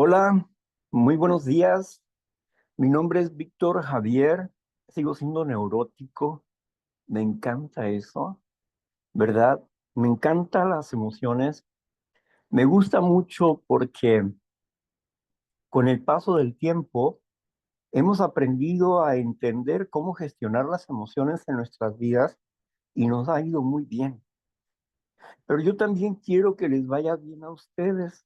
Hola, muy buenos días. Mi nombre es Víctor Javier. Sigo siendo neurótico. Me encanta eso, ¿verdad? Me encantan las emociones. Me gusta mucho porque con el paso del tiempo hemos aprendido a entender cómo gestionar las emociones en nuestras vidas y nos ha ido muy bien. Pero yo también quiero que les vaya bien a ustedes.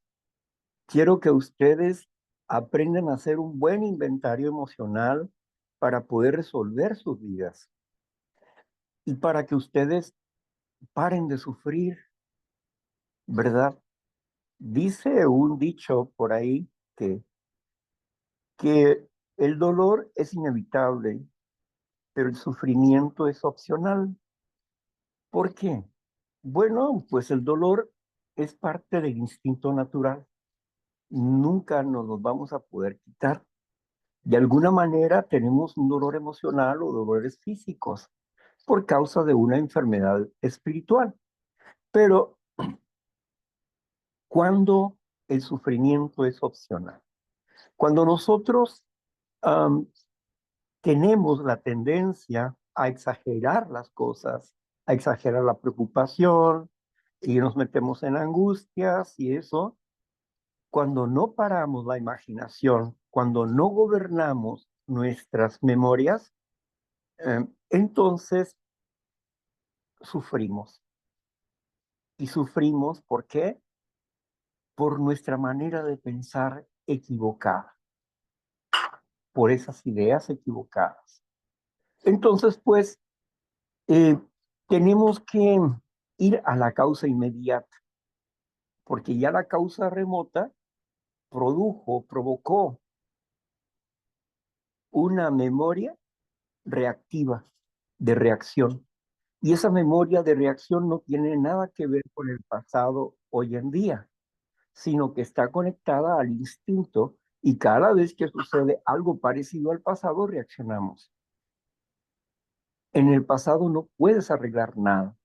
Quiero que ustedes aprendan a hacer un buen inventario emocional para poder resolver sus vidas y para que ustedes paren de sufrir, ¿verdad? Dice un dicho por ahí que el dolor es inevitable, pero el sufrimiento es opcional. ¿Por qué? Bueno, pues el dolor es parte del instinto natural. Nunca nos los vamos a poder quitar. De alguna manera tenemos un dolor emocional o dolores físicos por causa de una enfermedad espiritual. Pero cuando el sufrimiento es opcional, cuando nosotros am, tenemos la tendencia a exagerar las cosas, a exagerar la preocupación y nos metemos en angustias y eso, cuando no paramos la imaginación, cuando no gobernamos nuestras memorias, entonces sufrimos. Y sufrimos, ¿por qué? Por nuestra manera de pensar equivocada, por esas ideas equivocadas. Entonces, pues, eh, tenemos que ir a la causa inmediata, porque ya la causa remota provocó una memoria reactiva, de reacción. Y esa memoria de reacción no tiene nada que ver con el pasado hoy en día, sino que está conectada al instinto y cada vez que sucede algo parecido al pasado, reaccionamos. En el pasado no puedes arreglar nada,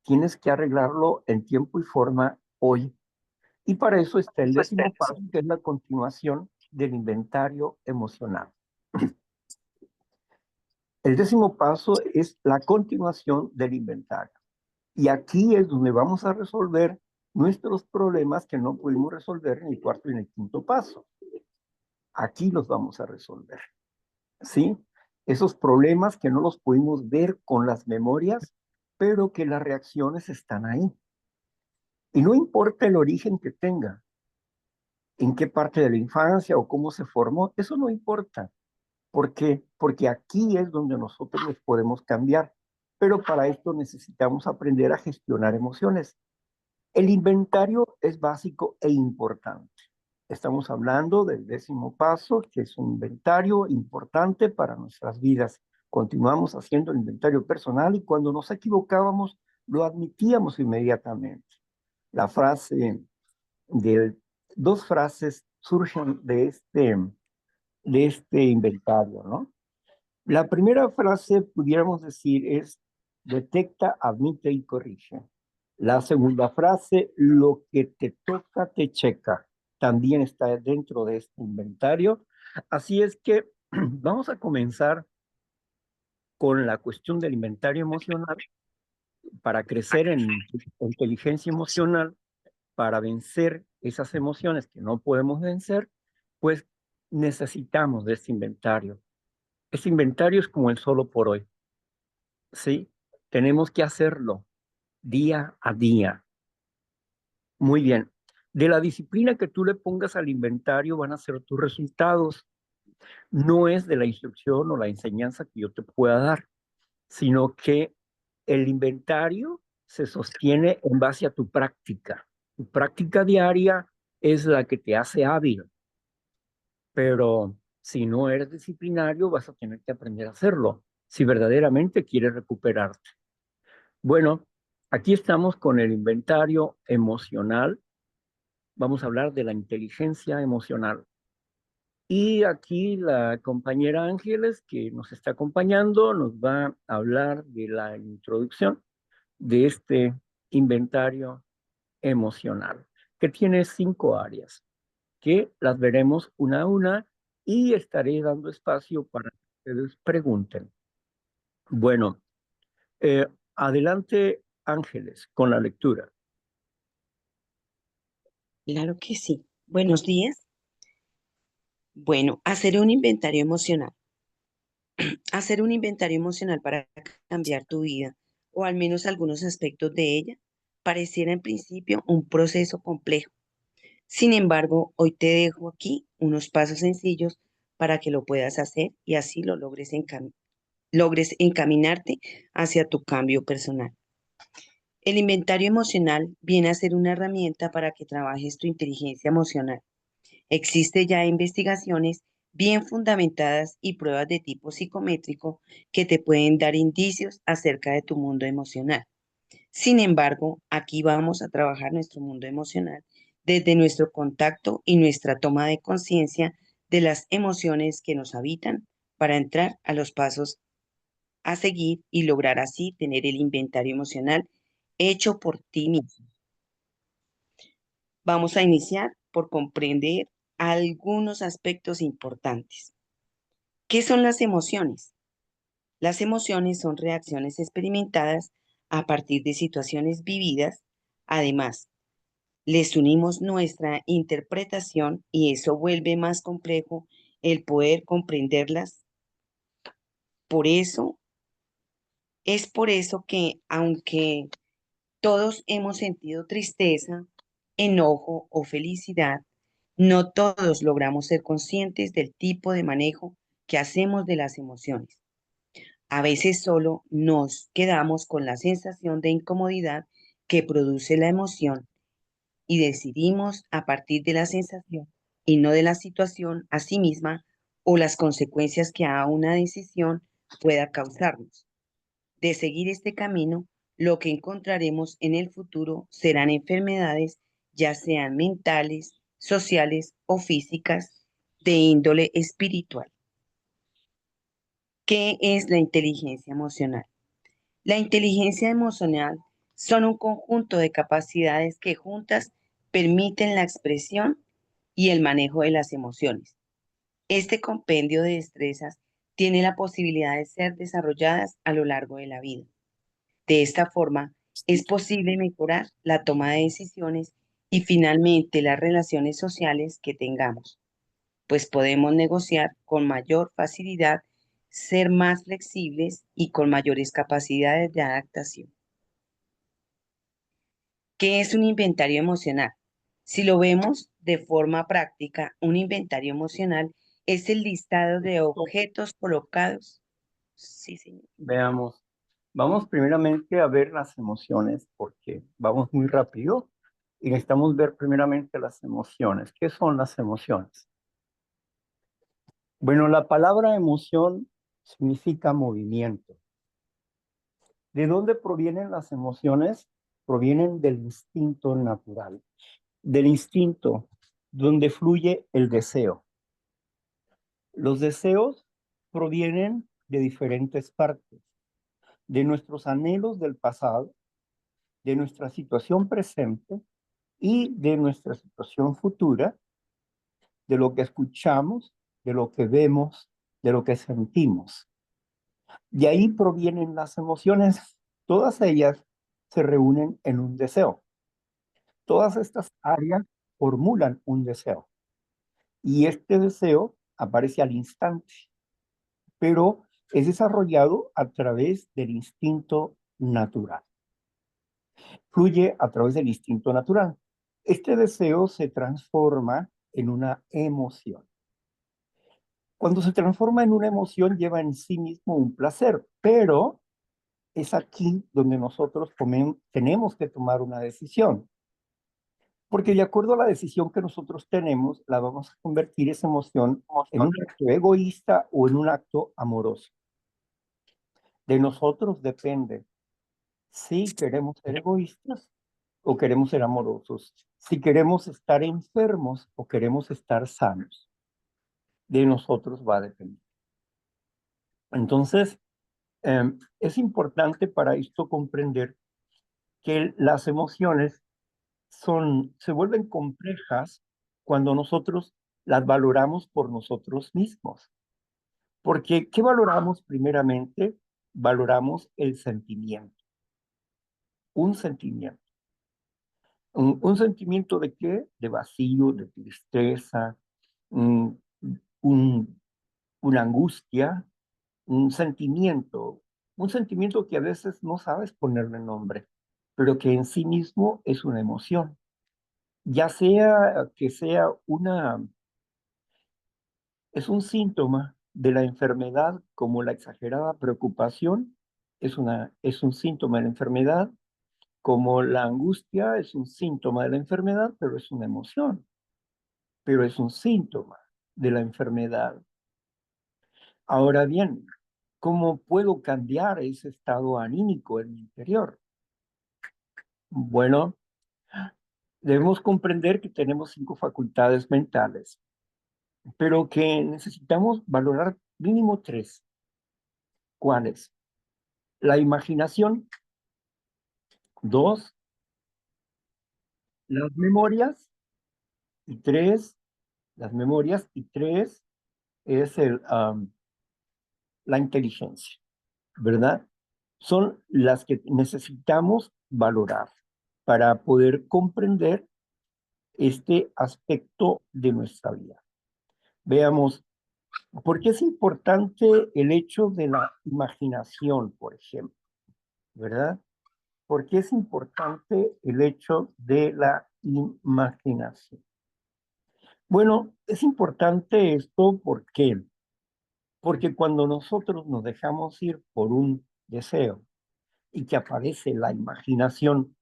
tienes que arreglarlo en tiempo y forma hoy. Y para eso está el décimo paso, que es la continuación del inventario emocional. El décimo paso es la continuación del inventario. Y aquí es donde vamos a resolver nuestros problemas que no pudimos resolver en el cuarto y en el quinto paso. Aquí los vamos a resolver, ¿sí? Esos problemas que no los pudimos ver con las memorias, pero que las reacciones están ahí. Y no importa el origen que tenga, en qué parte de la infancia o cómo se formó, eso no importa. ¿Por qué? Porque aquí es donde nosotros los podemos cambiar. Pero para esto necesitamos aprender a gestionar emociones. El inventario es básico e importante. Estamos hablando del décimo paso, que es un inventario importante para nuestras vidas. Continuamos haciendo el inventario personal y cuando nos equivocábamos, lo admitíamos inmediatamente. La frase de dos frases surgen de este inventario, ¿no? La primera frase, pudiéramos decir, es detecta, admite y corrige. La segunda frase, lo que te toca, te checa. También está dentro de este inventario. Así es que vamos a comenzar con la cuestión del inventario emocional para crecer en inteligencia emocional, para vencer esas emociones que no podemos vencer, pues necesitamos de este inventario. Este inventario es como el solo por hoy. Sí, tenemos que hacerlo día a día. Muy bien. De la disciplina que tú le pongas al inventario van a ser tus resultados. No es de la instrucción o la enseñanza que yo te pueda dar, sino que el inventario se sostiene en base a tu práctica. Tu práctica diaria es la que te hace hábil, pero si no eres disciplinario vas a tener que aprender a hacerlo si verdaderamente quieres recuperarte. Bueno, aquí estamos con el inventario emocional. Vamos a hablar de la inteligencia emocional. Y aquí la compañera Ángeles, que nos está acompañando, nos va a hablar de la introducción de este inventario emocional, que tiene 5 áreas. que las veremos una a una y estaré dando espacio para que ustedes pregunten. Bueno, eh, adelante, Ángeles, con la lectura. Claro que sí. Buenos días. Bueno, hacer un inventario emocional. Hacer un inventario emocional para cambiar tu vida, o al menos algunos aspectos de ella, pareciera en principio un proceso complejo. Sin embargo, hoy te dejo aquí unos pasos sencillos para que lo puedas hacer y así lo logres encaminarte hacia tu cambio personal. El inventario emocional viene a ser una herramienta para que trabajes tu inteligencia emocional. Existe ya investigaciones bien fundamentadas y pruebas de tipo psicométrico que te pueden dar indicios acerca de tu mundo emocional. Sin embargo, aquí vamos a trabajar nuestro mundo emocional desde nuestro contacto y nuestra toma de conciencia de las emociones que nos habitan para entrar a los pasos a seguir y lograr así tener el inventario emocional hecho por ti mismo. Vamos a iniciar por comprender algunos aspectos importantes. ¿Qué son las emociones? Las emociones son reacciones experimentadas a partir de situaciones vividas. Además, les unimos nuestra interpretación y eso vuelve más complejo el poder comprenderlas. Por eso, es por eso que aunque todos hemos sentido tristeza, enojo o felicidad, no todos logramos ser conscientes del tipo de manejo que hacemos de las emociones. A veces solo nos quedamos con la sensación de incomodidad que produce la emoción y decidimos a partir de la sensación y no de la situación a sí misma o las consecuencias que a una decisión pueda causarnos. De seguir este camino, lo que encontraremos en el futuro serán enfermedades, ya sean mentales, sociales o físicas, de índole espiritual. ¿Qué es la inteligencia emocional? La inteligencia emocional son un conjunto de capacidades que juntas permiten la expresión y el manejo de las emociones. Este compendio de destrezas tiene la posibilidad de ser desarrolladas a lo largo de la vida. De esta forma, es posible mejorar la toma de decisiones y finalmente las relaciones sociales que tengamos, pues podemos negociar con mayor facilidad, ser más flexibles y con mayores capacidades de adaptación. ¿Qué es un inventario emocional? Si lo vemos de forma práctica, un inventario emocional es el listado de objetos colocados. Sí, señor. Veamos. Vamos primeramente a ver las emociones, porque vamos muy rápido y necesitamos ver primeramente las emociones. ¿Qué son las emociones? Bueno, la palabra emoción significa movimiento. ¿De dónde provienen las emociones? Provienen del instinto natural, del instinto donde fluye el deseo. Los deseos provienen de diferentes partes, de nuestros anhelos del pasado, de nuestra situación presente y de nuestra situación futura, de lo que escuchamos, de lo que vemos, de lo que sentimos. De ahí provienen las emociones. Todas ellas se reúnen en un deseo. Todas estas áreas formulan un deseo. Y este deseo aparece al instante, pero es desarrollado a través del instinto natural. Fluye a través del instinto natural. Este deseo se transforma en una emoción. Cuando se transforma en una emoción, lleva en sí mismo un placer, pero es aquí donde nosotros tenemos que tomar una decisión. Porque de acuerdo a la decisión que nosotros tenemos, la vamos a convertir esa emoción en un acto egoísta o en un acto amoroso. De nosotros depende si queremos ser egoístas o queremos ser amorosos, si queremos estar enfermos o queremos estar sanos. De nosotros va a depender. Entonces, es importante para esto comprender que las emociones se vuelven complejas cuando nosotros las valoramos por nosotros mismos. Porque, ¿qué valoramos primeramente? Valoramos el sentimiento, un sentimiento. ¿Un sentimiento de qué? De vacío, de tristeza, un, un- una angustia, un sentimiento que a veces no sabes ponerle nombre, pero que en sí mismo es una emoción. Ya sea que sea es un síntoma de la enfermedad como la exagerada preocupación, es un síntoma de la enfermedad, como la angustia es un síntoma de la enfermedad, pero es una emoción, pero es un síntoma de la enfermedad. Ahora bien, ¿cómo puedo cambiar ese estado anímico en mi interior? Bueno, debemos comprender que tenemos 5 facultades mentales, pero que necesitamos valorar mínimo 3. ¿Cuáles? La imaginación, 2, las memorias, y 3, las memorias, y 3 es la inteligencia, ¿verdad? Son las que necesitamos valorar para poder comprender este aspecto de nuestra vida. Veamos, ¿por qué es importante el hecho de la imaginación, por ejemplo? ¿Verdad? ¿Por qué es importante el hecho de la imaginación? Bueno, es importante esto porque cuando nosotros nos dejamos ir por un deseo y que aparece la imaginación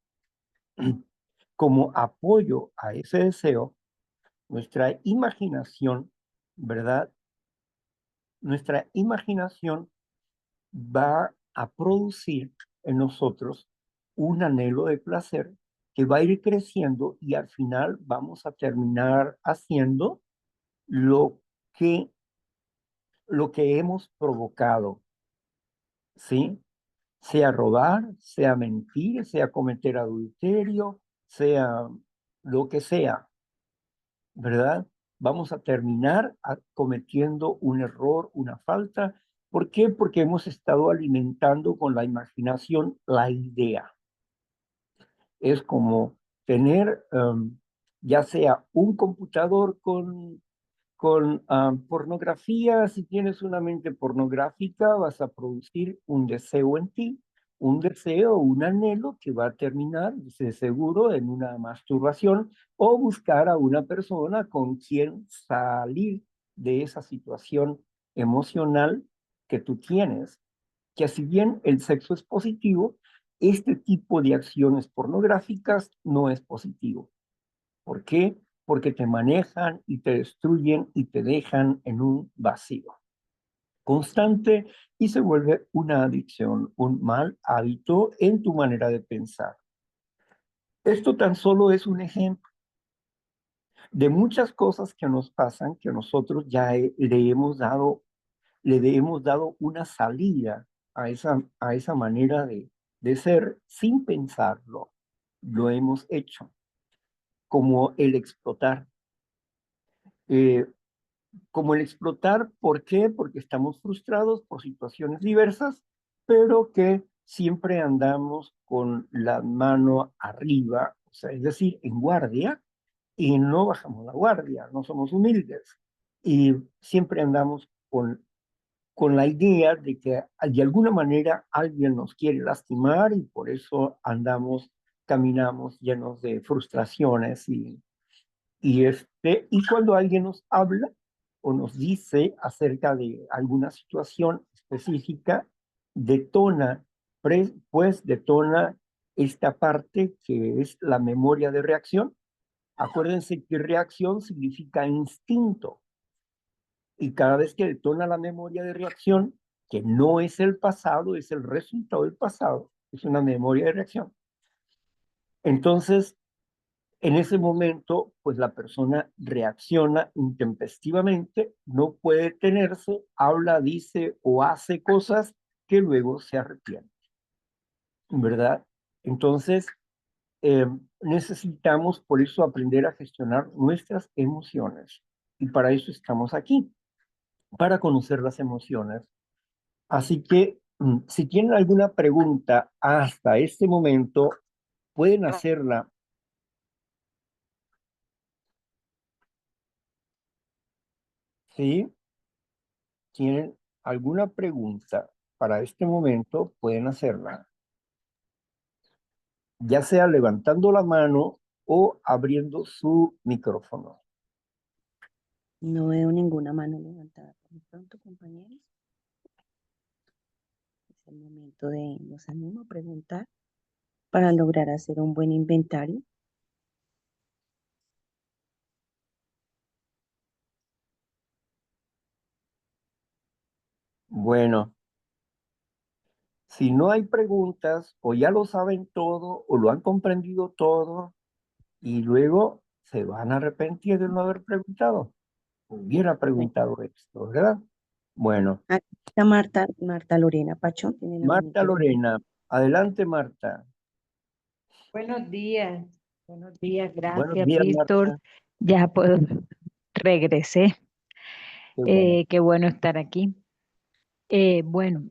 como apoyo a ese deseo, nuestra imaginación, ¿verdad? Nuestra imaginación va a producir en nosotros un anhelo de placer que va a ir creciendo y al final vamos a terminar haciendo lo que, lo que hemos provocado, ¿sí? Sea robar, sea mentir, sea cometer adulterio, sea lo que sea, ¿verdad? Vamos a terminar cometiendo un error, una falta. ¿Por qué? Porque hemos estado alimentando con la imaginación la idea. Es como tener ya sea un computador con pornografía. Si tienes una mente pornográfica, vas a producir un deseo en ti, un deseo, un anhelo que va a terminar, de seguro, en una masturbación o buscar a una persona con quien salir de esa situación emocional que tú tienes, que si bien el sexo es positivo, este tipo de acciones pornográficas no es positivo. ¿Por qué? Porque te manejan y te destruyen y te dejan en un vacío constante y se vuelve una adicción, un mal hábito en tu manera de pensar. Esto tan solo es un ejemplo de muchas cosas que nos pasan que nosotros ya le hemos dado una salida a esa manera de ser sin pensarlo. Lo hemos hecho, como el explotar. Eh, Como el explotar, ¿por qué? Porque estamos frustrados por situaciones diversas, pero que siempre andamos con la mano arriba, o sea, es decir, en guardia, y no bajamos la guardia, no somos humildes. Y siempre andamos con la idea de que de alguna manera alguien nos quiere lastimar y por eso caminamos llenos de frustraciones y cuando alguien nos habla o nos dice acerca de alguna situación específica, detona, pues detona esta parte que es la memoria de reacción. Acuérdense que reacción significa instinto y cada vez que detona la memoria de reacción, que no es el pasado, es el resultado del pasado, es una memoria de reacción. Entonces, en ese momento, pues la persona reacciona intempestivamente, no puede detenerse, habla, dice o hace cosas que luego se arrepiente, ¿verdad? Entonces, Eh, necesitamos por eso aprender a gestionar nuestras emociones. Y para eso estamos aquí, para conocer las emociones. Así que si tienen alguna pregunta hasta este momento, pueden hacerla. Si tienen alguna pregunta para este momento, pueden hacerla, ya sea levantando la mano o abriendo su micrófono. No veo ninguna mano levantada. Por lo pronto, compañeros, es el momento de los animo a preguntar para lograr hacer un buen inventario. Bueno, si no hay preguntas, o ya lo saben todo, o lo han comprendido todo, y luego se van a arrepentir de no haber preguntado. Hubiera Bueno, preguntado esto, ¿verdad? Bueno, aquí está Marta Lorena Pachón, tiene la Marta manito levantada. Lorena, adelante Marta. Buenos días, buenos días, Buenos gracias, días, Víctor. Marta. Ya puedo, regresé. Qué bueno. Qué bueno estar aquí. Bueno,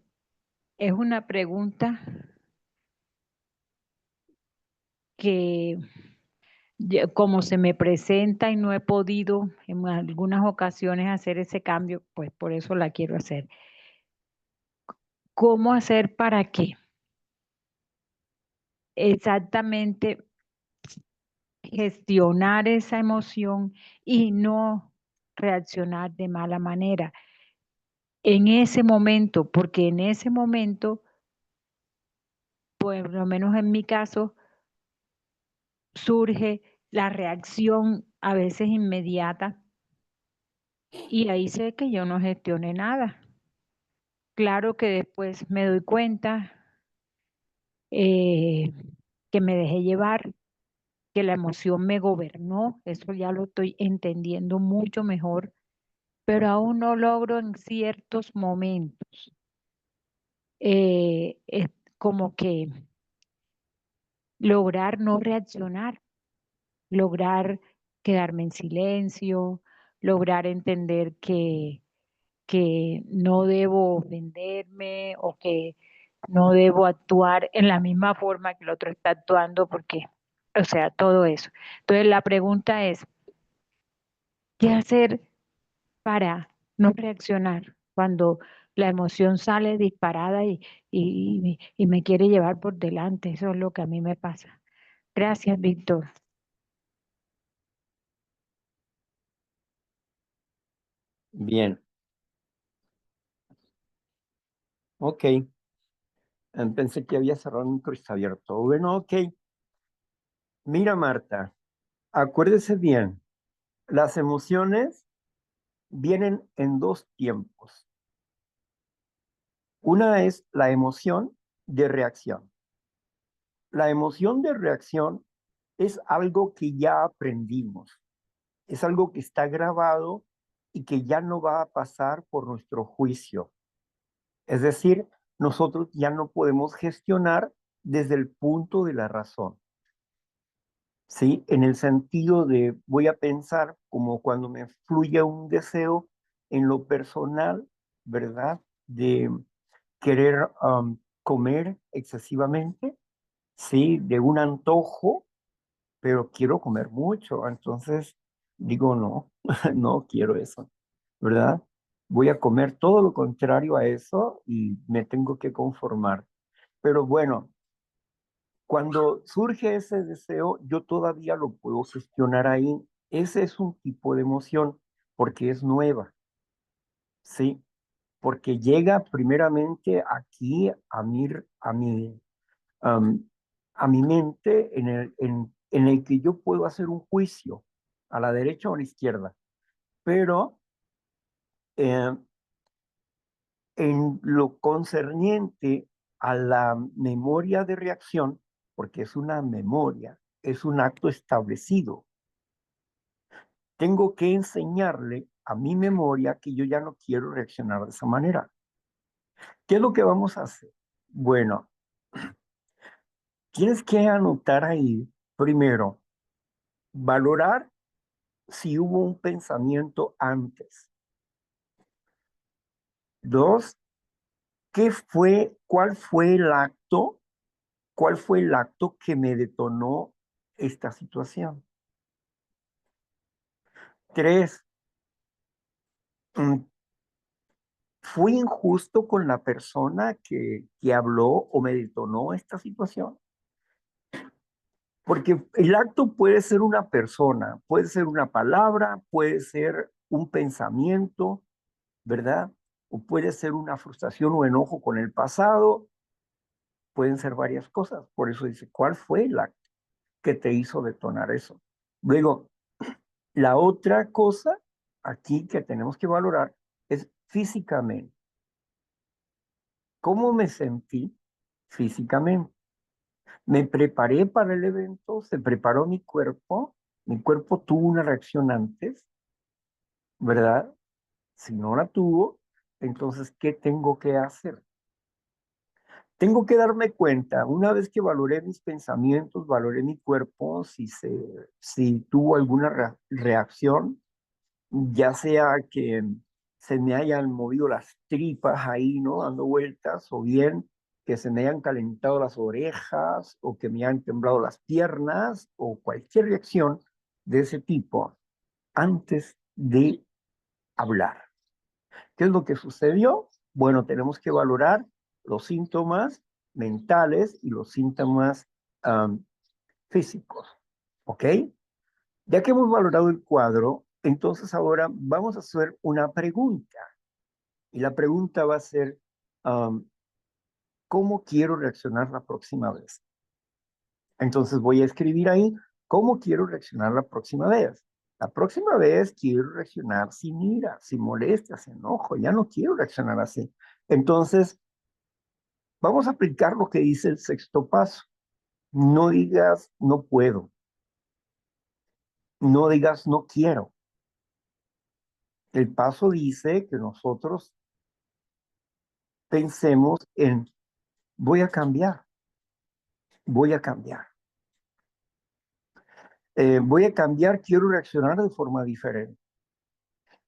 es una pregunta que como se me presenta y no he podido en algunas ocasiones hacer ese cambio, pues por eso la quiero hacer. ¿Cómo hacer para que exactamente gestionar esa emoción y no reaccionar de mala manera en ese momento? Porque en ese momento, pues por lo menos en mi caso, surge la reacción a veces inmediata y ahí sé que yo no gestioné nada. Claro que después me doy cuenta eh, que me dejé llevar, que la emoción me gobernó, eso ya lo estoy entendiendo mucho mejor, pero aún no logro en ciertos momentos es como que lograr no reaccionar, lograr quedarme en silencio, lograr entender que no debo venderme o que no debo actuar en la misma forma que el otro está actuando porque, o sea, todo eso. Entonces la pregunta es, ¿qué hacer para no reaccionar cuando la emoción sale disparada y me quiere llevar por delante? Eso es lo que a mí me pasa. Gracias, Víctor. Bien, ok. Pensé que había cerrado el micro y está abierto. Bueno, ok. Mira, Marta, acuérdese bien, las emociones vienen en dos tiempos. Una es la emoción de reacción. La emoción de reacción es algo que ya aprendimos, es algo que está grabado y que ya no va a pasar por nuestro juicio. Es decir, nosotros ya no podemos gestionar desde el punto de la razón. ¿Sí? En el sentido de voy a pensar como cuando me fluye un deseo en lo personal, ¿verdad? De querer comer excesivamente, ¿sí? De un antojo, pero quiero comer mucho. Entonces digo, no, no quiero eso, ¿verdad? Voy a comer todo lo contrario a eso y me tengo que conformar. Pero bueno, cuando surge ese deseo, yo todavía lo puedo gestionar ahí. Ese es un tipo de emoción porque es nueva, ¿sí? Porque llega primeramente aquí am, a mi mente en el que yo puedo hacer un juicio a la derecha o a la izquierda. Pero eh, en lo concerniente a la memoria de reacción, porque es una memoria, es un acto establecido. Tengo que enseñarle a mi memoria que yo ya no quiero reaccionar de esa manera. ¿Qué es lo que vamos a hacer? Bueno, tienes que anotar ahí Primero, valorar si hubo un pensamiento antes. Dos, cuál fue el acto que me detonó esta situación? Tres, ¿fui injusto con la persona que habló o me detonó esta situación? Porque el acto puede ser una persona, puede ser una palabra, puede ser un pensamiento, ¿verdad? O puede ser una frustración o enojo con el pasado, pueden ser varias cosas. Por eso dice, ¿cuál fue el acto que te hizo detonar eso? Luego, la otra cosa aquí que tenemos que valorar es físicamente. ¿Cómo me sentí físicamente? Me preparé para el evento, se preparó mi cuerpo tuvo una reacción antes, ¿verdad? Si no la tuvo, entonces, ¿qué tengo que hacer? Tengo que darme cuenta, una vez que valoré mis pensamientos, valoré mi cuerpo, si tuvo alguna reacción, ya sea que se me hayan movido las tripas ahí, ¿no? Dando vueltas, o bien que se me hayan calentado las orejas, o que me hayan temblado las piernas, o cualquier reacción de ese tipo antes de hablar. ¿Qué es lo que sucedió? Bueno, tenemos que valorar los síntomas mentales y los síntomas físicos, ¿ok? Ya que hemos valorado el cuadro, entonces ahora vamos a hacer una pregunta. Y la pregunta va a ser, ¿cómo quiero reaccionar la próxima vez? Entonces voy a escribir ahí, ¿cómo quiero reaccionar la próxima vez? La próxima vez quiero reaccionar sin ira, sin molestia, sin enojo. Ya no quiero reaccionar así. Entonces, vamos a aplicar lo que dice el sexto paso. No digas no puedo. No digas no quiero. El paso dice que nosotros pensemos en voy a cambiar, voy a cambiar. Voy a cambiar, quiero reaccionar de forma diferente.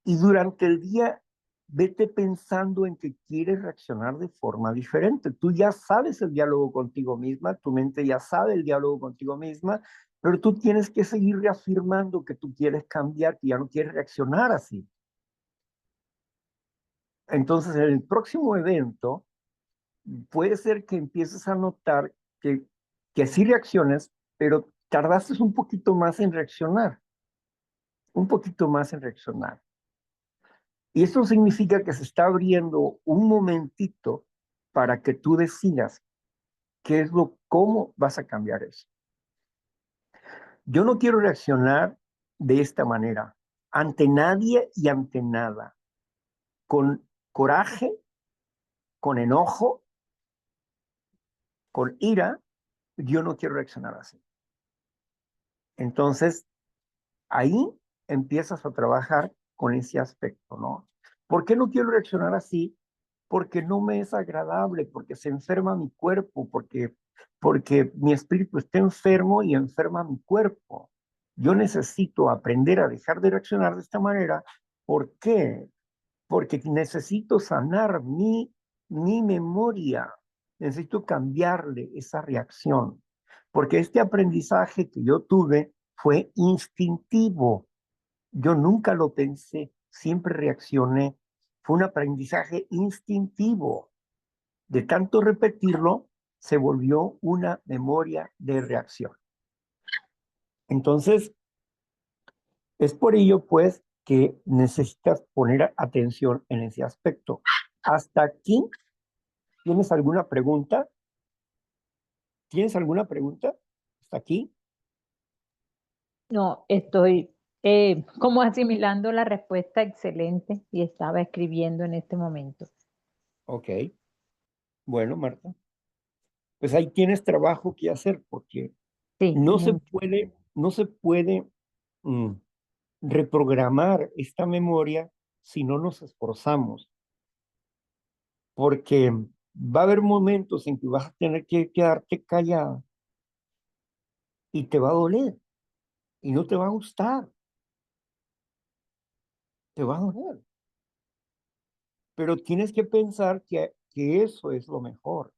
Y durante el día, vete pensando en que quieres reaccionar de forma diferente. Tú ya sabes el diálogo contigo misma, tu mente ya sabe el diálogo contigo misma, pero tú tienes que seguir reafirmando que tú quieres cambiar, que ya no quieres reaccionar así. Entonces, en el próximo evento, puede ser que empieces a notar que sí reacciones, pero tardaste un poquito más en reaccionar, un poquito más en reaccionar. Y esto significa que se está abriendo un momentito para que tú decidas cómo vas a cambiar eso. Yo no quiero reaccionar de esta manera, ante nadie y ante nada, con coraje, con enojo, con ira. Yo no quiero reaccionar así. Entonces, ahí empiezas a trabajar con ese aspecto, ¿no? ¿Por qué no quiero reaccionar así? Porque no me es agradable, porque se enferma mi cuerpo, porque mi espíritu está enfermo y enferma mi cuerpo. Yo necesito aprender a dejar de reaccionar de esta manera. ¿Por qué? Porque necesito sanar mi memoria. Necesito cambiarle esa reacción. Porque este aprendizaje que yo tuve fue instintivo. Yo nunca lo pensé, siempre reaccioné. Fue un aprendizaje instintivo. De tanto repetirlo, se volvió una memoria de reacción. Entonces, es por ello, pues, que necesitas poner atención en ese aspecto. Hasta aquí, ¿tienes alguna pregunta? ¿Tienes alguna pregunta? Hasta aquí. No, estoy como asimilando la respuesta excelente y estaba escribiendo en este momento. Ok. Bueno, Marta, pues ahí tienes trabajo que hacer porque Sí, mucho. no se puede mm, reprogramar esta memoria si no nos esforzamos, porque va a haber momentos en que vas a tener que quedarte callada y te va a doler y no te va a gustar, te va a doler. Pero tienes que pensar que eso es lo mejor.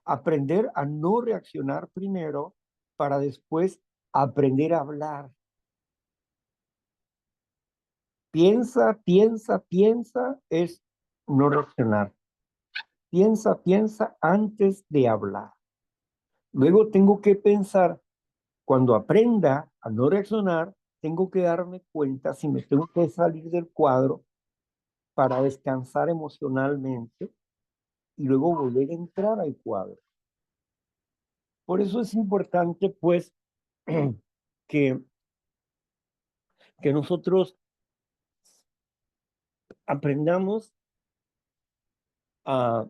Aprender a no reaccionar primero para después aprender a hablar. Piensa, piensa, piensa es no reaccionar. Piensa, piensa antes de hablar. Luego tengo que pensar, cuando aprenda a no reaccionar, tengo que darme cuenta si me tengo que salir del cuadro para descansar emocionalmente y luego volver a entrar al cuadro. Por eso es importante, pues, que, que nosotros aprendamos a,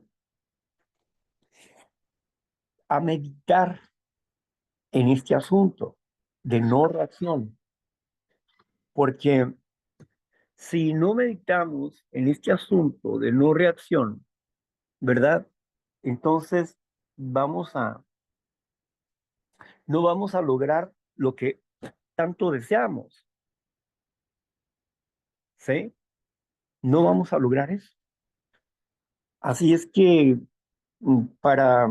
a meditar en este asunto de no reacción, porque si no meditamos en este asunto de no reacción, ¿verdad? Entonces vamos a, no vamos a lograr lo que tanto deseamos, ¿sí? No vamos a lograr eso. Así es que para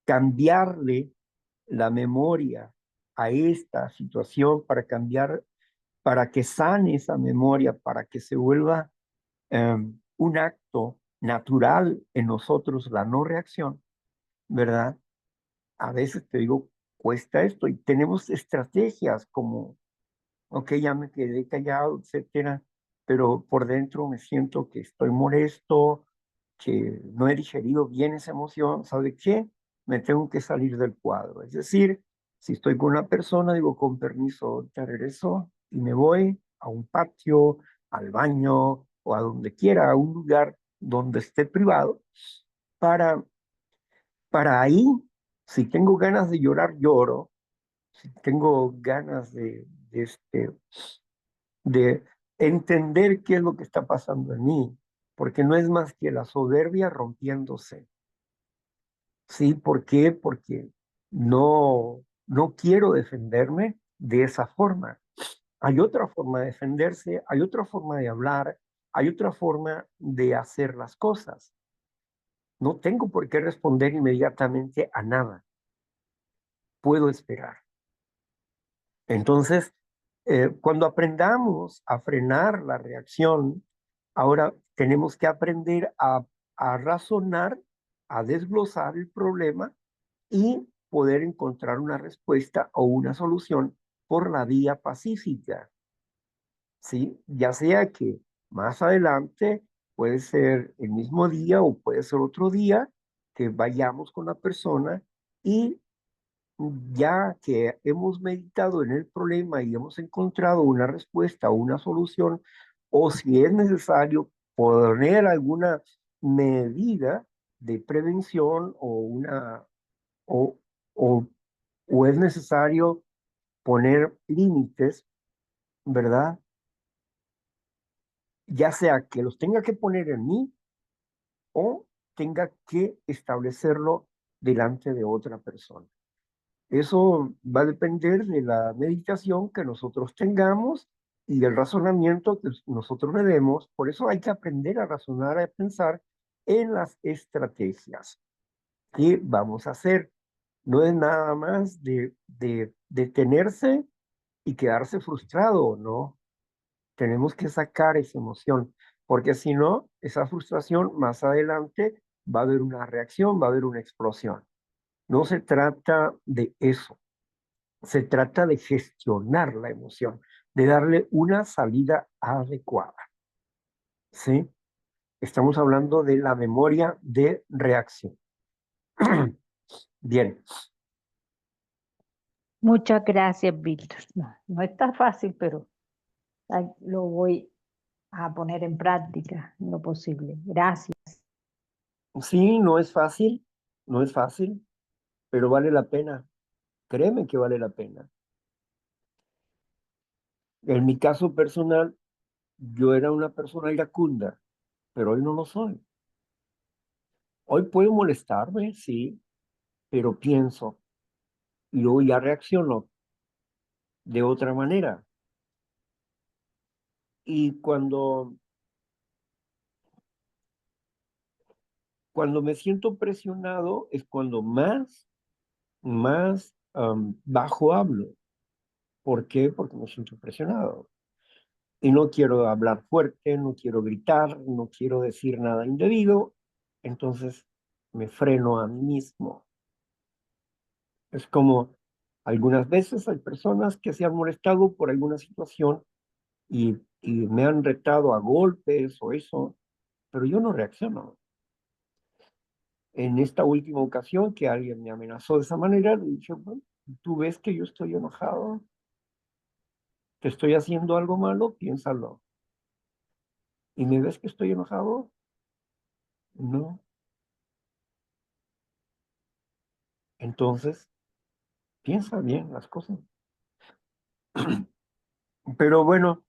cambiarle la memoria a esta situación, para cambiar, para que sane esa memoria, para que se vuelva un acto natural en nosotros, la no reacción, ¿verdad? A veces te digo, cuesta esto y tenemos estrategias como, ok, ya me quedé callado, etcétera, pero por dentro me siento que estoy molesto, que no he digerido bien esa emoción, ¿sabe qué? Me tengo que salir del cuadro. Es decir, si estoy con una persona, digo, con permiso, te regreso y me voy a un patio, al baño o a donde quiera, a un lugar donde esté privado, para, para ahí, si tengo ganas de llorar, lloro, si tengo ganas de entender qué es lo que está pasando en mí, porque no es más que la soberbia rompiéndose. ¿Sí? ¿Por qué? Porque no quiero defenderme de esa forma. Hay otra forma de defenderse, hay otra forma de hablar, hay otra forma de hacer las cosas. No tengo por qué responder inmediatamente a nada. Puedo esperar. Entonces, cuando aprendamos a frenar la reacción, ahora tenemos que aprender a razonar, a desglosar el problema y poder encontrar una respuesta o una solución por la vía pacífica, ¿sí? Ya sea que más adelante puede ser el mismo día o puede ser otro día que vayamos con la persona y ya que hemos meditado en el problema y hemos encontrado una respuesta o una solución, o si es necesario poner alguna medida de prevención o, o, o es necesario poner límites, ¿verdad? Ya sea que los tenga que poner en mí o tenga que establecerlo delante de otra persona. Eso va a depender de la meditación que nosotros tengamos y del razonamiento que nosotros le demos. Por eso hay que aprender a razonar, a pensar en las estrategias que vamos a hacer. No es nada más de detenerse y quedarse frustrado, ¿no? Tenemos que sacar esa emoción, porque si no, esa frustración más adelante va a haber una reacción, va a haber una explosión. No se trata de eso. Se trata de gestionar la emoción, de darle una salida adecuada. ¿Sí? Estamos hablando de la memoria de reacción. Bien. Muchas gracias, Víctor. No, no está fácil, pero lo voy a poner en práctica en lo posible. Gracias. Sí, no es fácil, no es fácil, pero vale la pena. Créeme que vale la pena. En mi caso personal, yo era una persona iracunda, pero hoy no lo soy. Hoy puedo molestarme, sí, pero pienso, y luego ya reacciono de otra manera. Y cuando me siento presionado es cuando más bajo hablo. ¿Por qué? Porque me siento presionado. Y no quiero hablar fuerte, no quiero gritar, no quiero decir nada indebido. Entonces me freno a mí mismo. Es como algunas veces hay personas que se han molestado por alguna situación y me han retado a golpes o eso, pero yo no reacciono. En esta última ocasión que alguien me amenazó de esa manera, le dije, bueno, tú ves que yo estoy enojado, que estoy haciendo algo malo, piénsalo. ¿Y me ves que estoy enojado? No. Entonces, piensa bien las cosas. Pero bueno,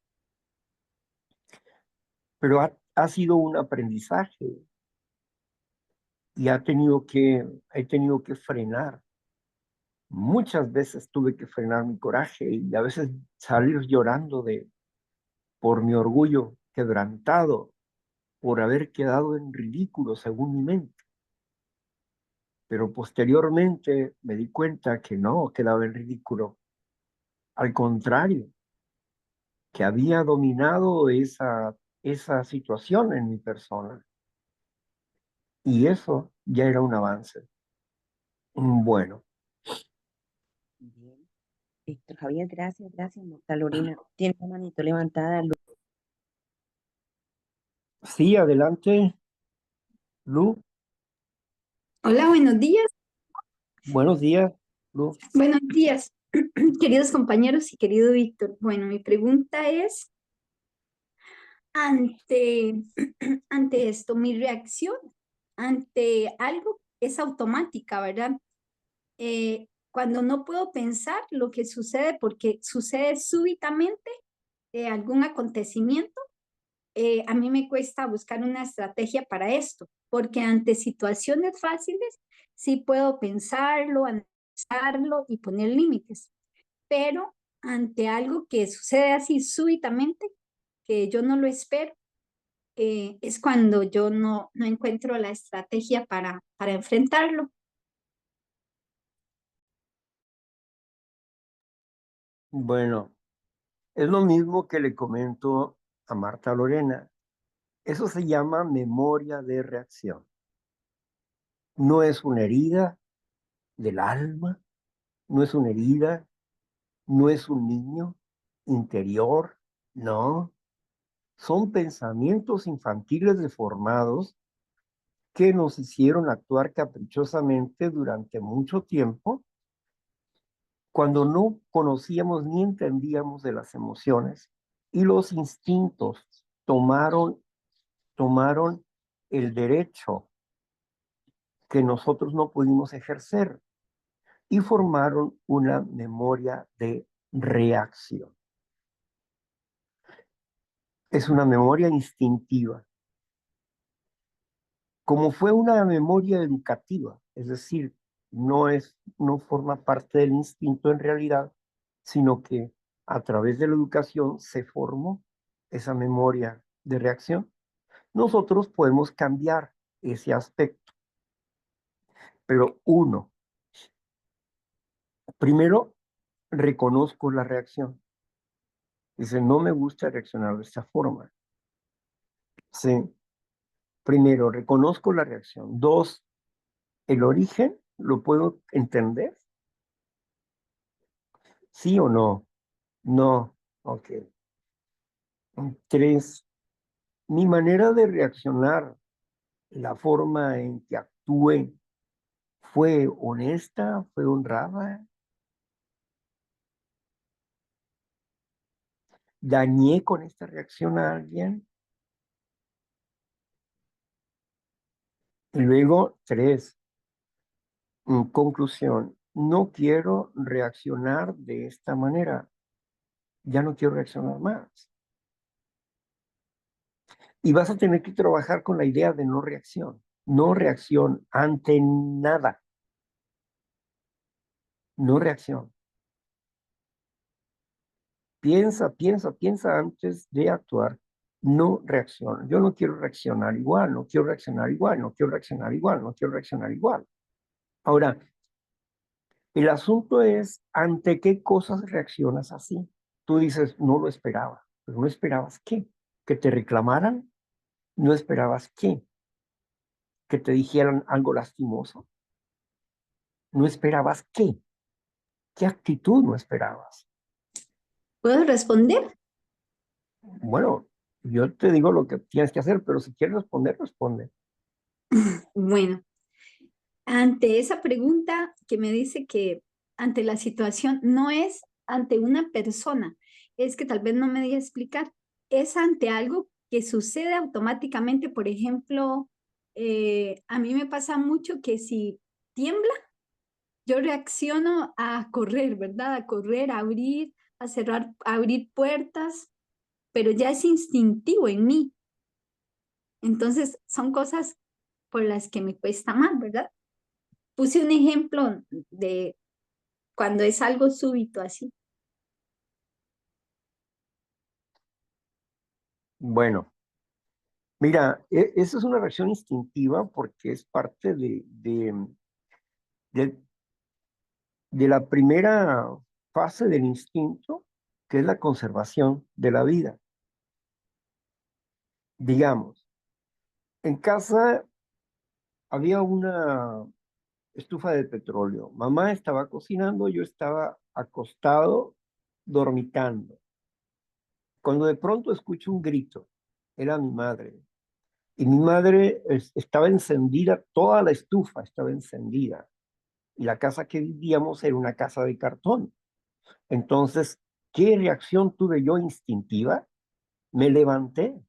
pero ha sido un aprendizaje y he tenido que frenar. Muchas veces tuve que frenar mi coraje y a veces salir llorando por mi orgullo quebrantado, por haber quedado en ridículo según mi mente. Pero posteriormente me di cuenta que no quedaba en ridículo. Al contrario, que había dominado esa situación en mi persona. Y eso ya era un avance. Bueno, Bien. Víctor Javier, gracias, gracias. Marta Lorena, tiene la manito levantada. sí, adelante, Lu. Hola, buenos días. Buenos días, Lu. Buenos días, queridos compañeros y querido Víctor. Bueno, mi pregunta es, ante, ante esto, mi reacción ante algo es automática, ¿verdad? Cuando no puedo pensar lo que sucede, porque sucede súbitamente algún acontecimiento, a mí me cuesta buscar una estrategia para esto, porque ante situaciones fáciles sí puedo pensarlo, analizarlo y poner límites, pero ante algo que sucede así súbitamente, que yo no lo espero, es cuando yo no encuentro la estrategia para enfrentarlo. Bueno, es lo mismo que le comento a Marta Lorena. Eso se llama memoria de reacción. No es una herida del alma, no es una herida, no es un niño interior, no. Son pensamientos infantiles deformados que nos hicieron actuar caprichosamente durante mucho tiempo cuando no conocíamos ni entendíamos de las emociones y los instintos tomaron el derecho que nosotros no pudimos ejercer y formaron una memoria de reacción. Es una memoria instintiva. Como fue una memoria educativa, es decir, no forma parte del instinto en realidad, sino que a través de la educación se formó esa memoria de reacción. Nosotros podemos cambiar ese aspecto, pero primero reconozco la reacción. Dice, no me gusta reaccionar de esta forma. Sí, primero reconozco la reacción. Dos, el origen, ¿lo puedo entender? ¿Sí o no? No, ok. Tres, mi manera de reaccionar, la forma en que actué, ¿fue honesta? ¿Fue honrada? ¿Dañé con esta reacción a alguien? Y luego, tres, conclusión, no quiero reaccionar de esta manera. Ya no quiero reaccionar más. Y vas a tener que trabajar con la idea de no reacción ante nada. no reacción. Piensa, piensa, piensa antes de actuar. No reacciona. Yo no quiero reaccionar igual, no quiero reaccionar igual, no quiero reaccionar igual, no quiero reaccionar igual. Ahora, el asunto es, ¿ante qué cosas reaccionas así? Tú dices, no lo esperaba, pero no esperabas qué, que te reclamaran, no esperabas qué, que te dijeran algo lastimoso, no esperabas qué actitud no esperabas. ¿Puedo responder? Bueno, yo te digo lo que tienes que hacer, pero si quieres responder, responde. Bueno, ante esa pregunta que me dice que ante la situación no es ante una persona, es que tal vez no me di a explicar, es ante algo que sucede automáticamente. Por ejemplo, a mí me pasa mucho que si tiembla, yo reacciono a correr, ¿verdad? A correr, a abrir, a cerrar, a abrir puertas, pero ya es instintivo en mí. Entonces, son cosas por las que me cuesta más, ¿verdad? Puse un ejemplo de cuando es algo súbito así. Bueno, mira, esa es una reacción instintiva porque es parte de, de la primera fase del instinto, que es la conservación de la vida. Digamos, en casa había una estufa de petróleo. Mamá estaba cocinando, yo estaba acostado, dormitando. Cuando de pronto escucho un grito, era mi madre. Y mi madre estaba encendida, toda la estufa estaba encendida. Y la casa que vivíamos era una casa de cartón. Entonces, ¿qué reacción tuve yo instintiva? Me levanté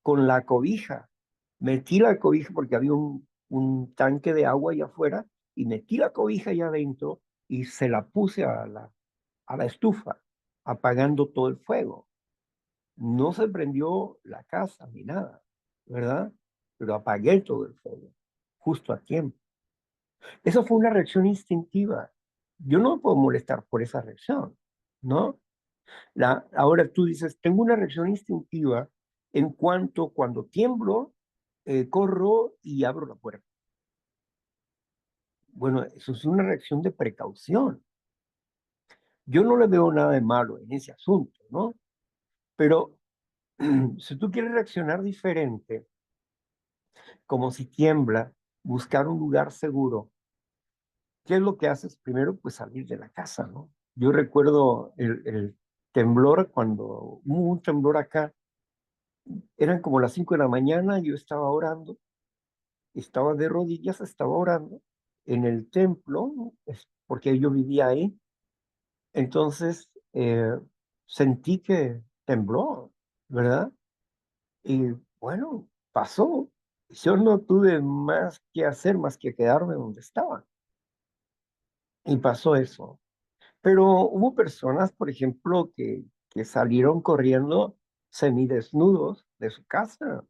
con la cobija, metí la cobija porque había un tanque de agua allá afuera y metí la cobija allá adentro y se la puse a la estufa, apagando todo el fuego. No se prendió la casa ni nada, ¿verdad? Pero apagué todo el fuego, justo a tiempo. Esa fue una reacción instintiva. Yo no me puedo molestar por esa reacción, ¿no? Ahora tú dices, tengo una reacción instintiva en cuanto cuando tiemblo, corro y abro la puerta. Bueno, eso es una reacción de precaución. Yo no le veo nada de malo en ese asunto, ¿no? Pero si tú quieres reaccionar diferente, como si tiembla, buscar un lugar seguro, ¿qué es lo que haces? Primero, pues salir de la casa, ¿no? Yo recuerdo el temblor, cuando hubo un temblor acá, eran como las 5 de la mañana, yo estaba orando, estaba de rodillas, estaba orando en el templo, porque yo vivía ahí. Entonces, sentí que tembló, ¿verdad? Y bueno, pasó. Yo no tuve más que hacer, más que quedarme donde estaba. Y pasó eso. Pero hubo personas, por ejemplo, que salieron corriendo semidesnudos de su casa.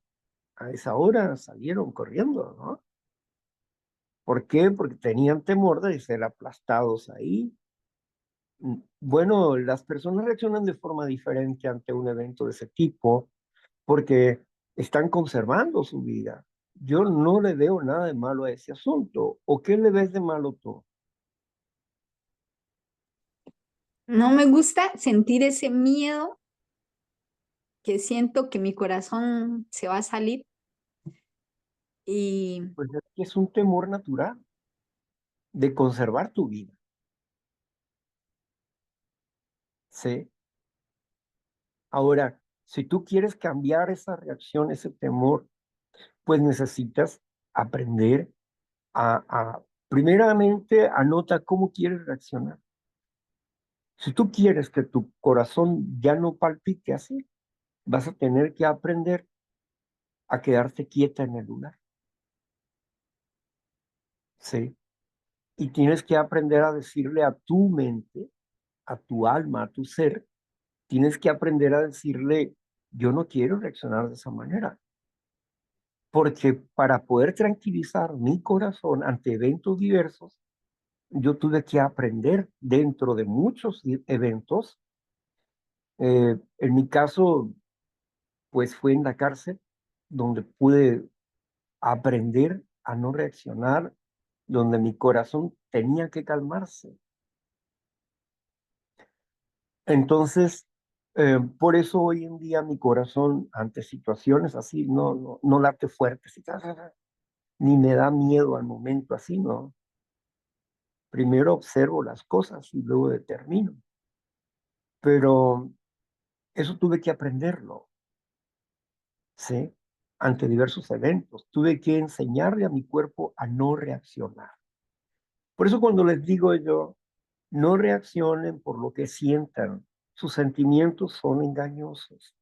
A esa hora salieron corriendo, ¿no? ¿Por qué? Porque tenían temor de ser aplastados ahí. Bueno, las personas reaccionan de forma diferente ante un evento de ese tipo porque están conservando su vida. Yo no le veo nada de malo a ese asunto. ¿O qué le ves de malo tú? No me gusta sentir ese miedo que siento que mi corazón se va a salir y Pues es que es un temor natural de conservar tu vida. ¿Sí? Ahora, si tú quieres cambiar esa reacción, ese temor, pues necesitas aprender primeramente, anota cómo quieres reaccionar. Si tú quieres que tu corazón ya no palpite así, vas a tener que aprender a quedarte quieta en el lugar. ¿Sí? Y tienes que aprender a decirle a tu mente, a tu alma, a tu ser, tienes que aprender a decirle, yo no quiero reaccionar de esa manera. Porque para poder tranquilizar mi corazón ante eventos diversos, yo tuve que aprender dentro de muchos eventos. En mi caso, pues fue en la cárcel donde pude aprender a no reaccionar, donde mi corazón tenía que calmarse. Entonces, por eso hoy en día mi corazón ante situaciones así no late fuerte, así, ni me da miedo al momento así, ¿no? Primero observo las cosas y luego determino. Pero eso tuve que aprenderlo, ¿sí? Ante diversos eventos. Tuve que enseñarle a mi cuerpo a no reaccionar. Por eso cuando les digo yo, no reaccionen por lo que sientan. Sus sentimientos son engañosos.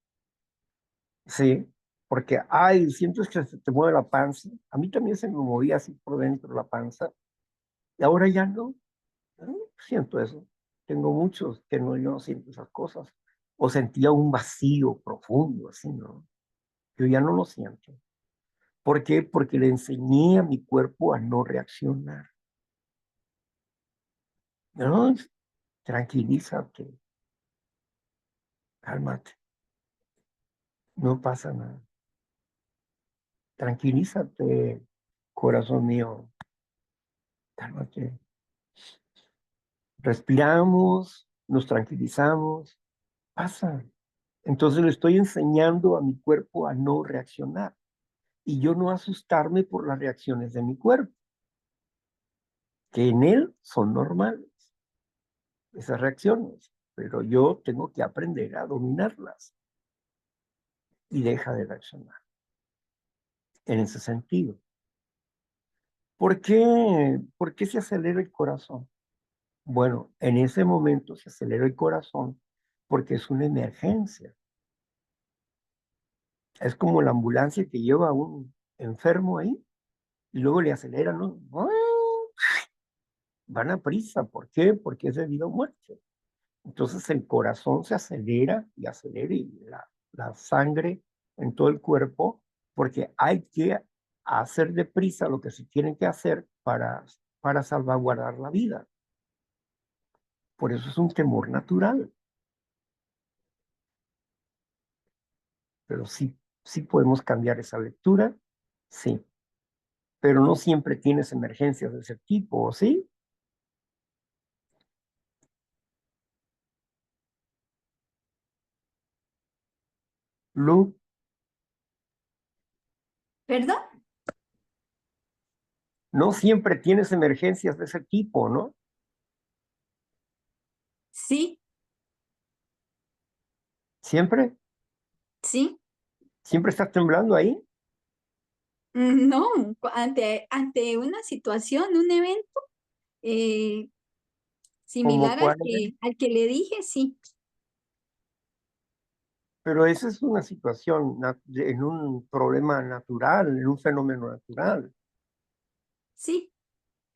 Sí, porque, ay, sientes que se te mueve la panza. A mí también se me movía así por dentro la panza. Y ahora ya no, no siento eso. Tengo muchos que no, yo no siento esas cosas. O sentía un vacío profundo, así, ¿no? Yo ya no lo siento. ¿Por qué? Porque le enseñé a mi cuerpo a no reaccionar. No, tranquilízate, cálmate, no pasa nada. Tranquilízate, corazón mío, cálmate. Respiramos, nos tranquilizamos, pasa. Entonces le estoy enseñando a mi cuerpo a no reaccionar y yo no asustarme por las reacciones de mi cuerpo, que en él son normales, esas reacciones, pero yo tengo que aprender a dominarlas y deja de reaccionar en ese sentido. ¿Por qué? ¿Por qué se acelera el corazón? Bueno, en ese momento se acelera el corazón porque es una emergencia. Es como la ambulancia que lleva a un enfermo ahí y luego le aceleran, ¿no? Van a prisa. ¿Por qué? Porque es de vida o muerte. Entonces el corazón se acelera y acelera y la sangre en todo el cuerpo porque hay que hacer deprisa lo que se tiene que hacer para salvaguardar la vida. Por eso es un temor natural. Pero sí podemos cambiar esa lectura, sí. Pero no siempre tienes emergencias de ese tipo, ¿sí? Lu, ¿Perdón? no siempre tienes emergencias de ese tipo, ¿no? Sí, Siempre, sí. siempre estás temblando ahí. No, ante una situación, un evento eh, Como similar cuál, al que le dije, sí, pero esa es una situación en un problema natural, en un fenómeno natural. sí.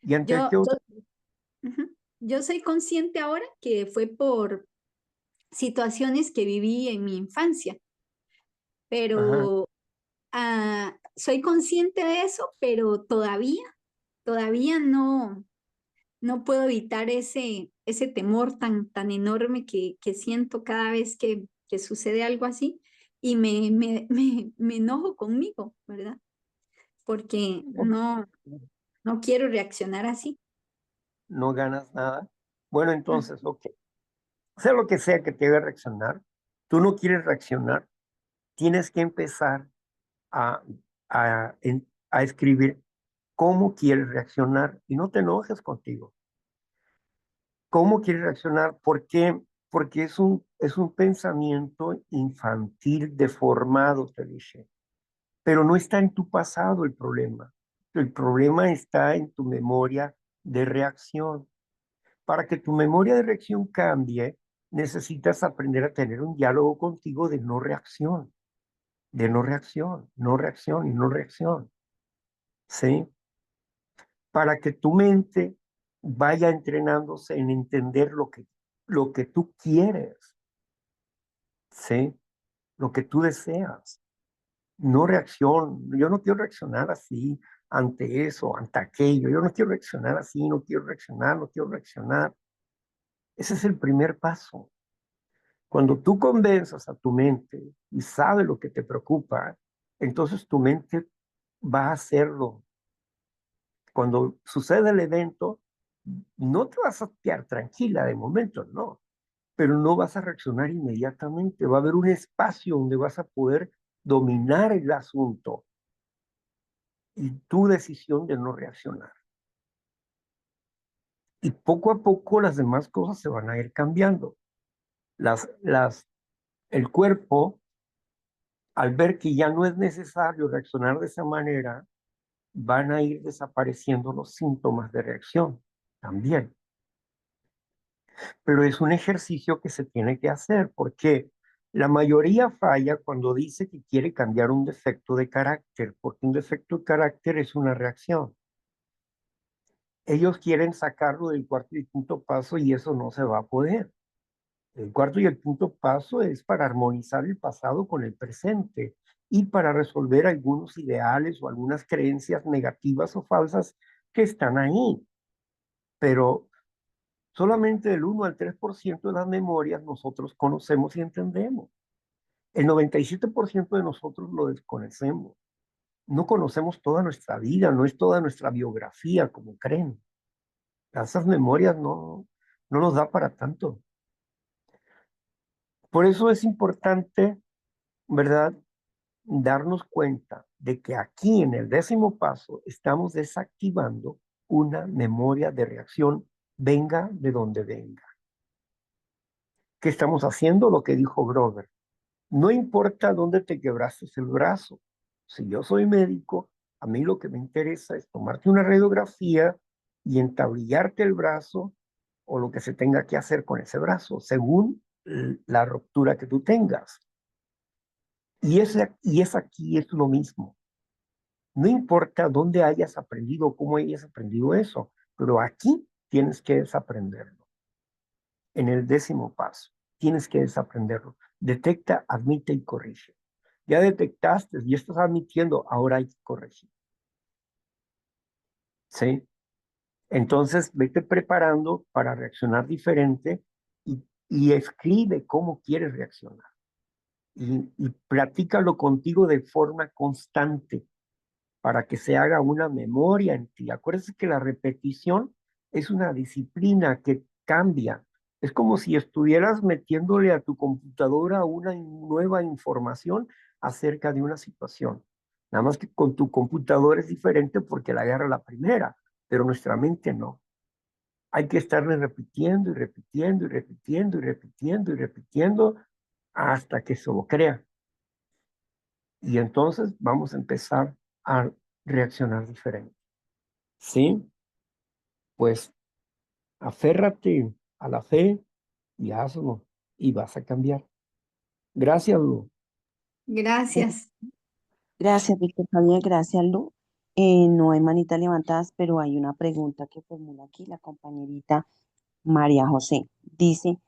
¿Y ante Yo, qué otra? ujú. Yo soy consciente ahora que fue por situaciones que viví en mi infancia, Ajá. pero soy consciente de eso, pero todavía no puedo evitar ese temor tan enorme que siento cada vez que sucede algo así y me enojo conmigo, ¿verdad? Porque no quiero reaccionar así. No ganas nada. Bueno, entonces, ok. Sea lo que sea que te haga reaccionar, tú no quieres reaccionar, tienes que empezar a, a escribir cómo quieres reaccionar y no te enojes contigo. ¿Cómo quieres reaccionar? ¿Por qué? Porque es un pensamiento infantil deformado, te dije. Pero no está en tu pasado el problema. El problema está en tu memoria de reacción. Para que tu memoria de reacción cambie, necesitas aprender a tener un diálogo contigo de no reacción, de no reacción, no reacción y no reacción. ¿Sí? Para que tu mente vaya entrenándose en entender lo que tú quieres, ¿sí? Lo que tú deseas. No reacción. Yo no quiero reaccionar así. ante eso, ante aquello. Yo no quiero reaccionar así, no quiero reaccionar, no quiero reaccionar. Ese es el primer paso. Cuando tú convenzas a tu mente y sabe lo que te preocupa, entonces tu mente va a hacerlo. Cuando sucede el evento, no te vas a quedar tranquila de momento, no, pero no vas a reaccionar inmediatamente. Va a haber un espacio donde vas a poder dominar el asunto y tu decisión de no reaccionar. Y poco a poco las demás cosas se van a ir cambiando. El cuerpo, al ver que ya no es necesario reaccionar de esa manera, van a ir desapareciendo los síntomas de reacción también. Pero es un ejercicio que se tiene que hacer porque la mayoría falla cuando dice que quiere cambiar un defecto de carácter, porque un defecto de carácter es una reacción. Ellos quieren sacarlo del cuarto y quinto paso y eso no se va a poder. El cuarto y el quinto paso es para armonizar el pasado con el presente y para resolver algunos ideales o algunas creencias negativas o falsas que están ahí. Pero solamente del 1 al 3% de las memorias nosotros conocemos y entendemos. El 97% de nosotros lo desconocemos. No conocemos toda nuestra vida, no es toda nuestra biografía como creen. Esas memorias no nos da para tanto. Por eso es importante, ¿verdad?, darnos cuenta de que aquí en el 10º paso estamos desactivando una memoria de reacción, venga de donde venga. ¿Qué estamos haciendo? Lo que dijo Grover. No importa dónde te quebraste el brazo. Si yo soy médico, a mí lo que me interesa es tomarte una radiografía y entablillarte el brazo o lo que se tenga que hacer con ese brazo, según la ruptura que tú tengas. Y es aquí es lo mismo. No importa dónde hayas aprendido, cómo hayas aprendido eso, pero aquí tienes que desaprenderlo. En el 10º paso, tienes que desaprenderlo. Detecta, admite y corrige. Ya detectaste, ya estás admitiendo, ahora hay que corregir. ¿Sí? Entonces, vete preparando para reaccionar diferente y escribe cómo quieres reaccionar. Y platícalo contigo de forma constante para que se haga una memoria en ti. Acuérdate que la repetición es una disciplina que cambia. Es como si estuvieras metiéndole a tu computadora una nueva información acerca de una situación. Nada más que con tu computadora es diferente porque la agarra la primera, pero nuestra mente no. Hay que estarle repitiendo y repitiendo y repitiendo y repitiendo y repitiendo hasta que se lo crea. Y entonces vamos a empezar a reaccionar diferente. ¿Sí? Pues aférrate a la fe y hazlo y vas a cambiar. Gracias, Lu. Gracias. Gracias, Víctor Javier. Gracias, Lu. No hay manitas levantadas, pero hay una pregunta que formula aquí la compañerita María José. Dice,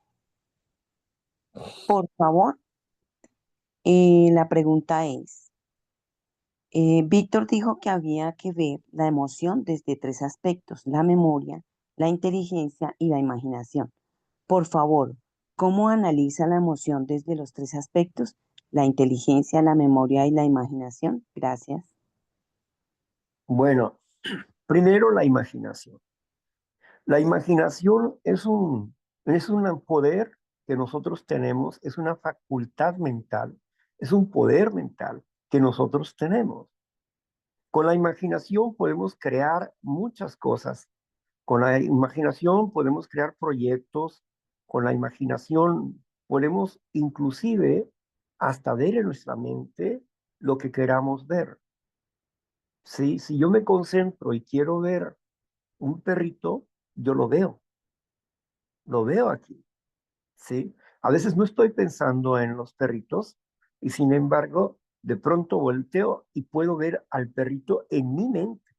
por favor, la pregunta es, Víctor dijo que había que ver la emoción desde 3 aspectos, la memoria, la inteligencia y la imaginación. Por favor, ¿cómo analiza la emoción desde los 3 aspectos? La inteligencia, la memoria y la imaginación. Gracias. Bueno, primero la imaginación. La imaginación es un poder que nosotros tenemos, es una facultad mental, es un poder mental que nosotros tenemos. Con la imaginación podemos crear muchas cosas. Con la imaginación podemos crear proyectos, con la imaginación podemos inclusive hasta ver en nuestra mente lo que queramos ver. ¿Sí? Si yo me concentro y quiero ver un perrito, yo lo veo aquí. ¿Sí? A veces no estoy pensando en los perritos y sin embargo, de pronto volteo y puedo ver al perrito en mi mente,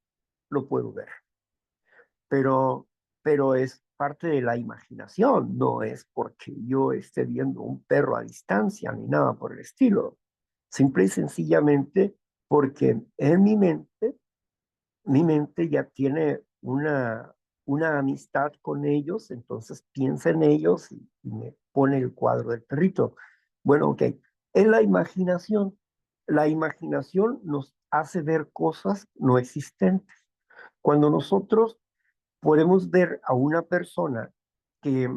lo puedo ver. Pero es parte de la imaginación, no es porque yo esté viendo un perro a distancia ni nada por el estilo. Simple y sencillamente porque en mi mente mi mente ya tiene una amistad con ellos, entonces piensa en ellos y me pone el cuadro del perrito. Bueno, ok, es la imaginación. La imaginación nos hace ver cosas no existentes. Cuando nosotros podemos ver a una persona que,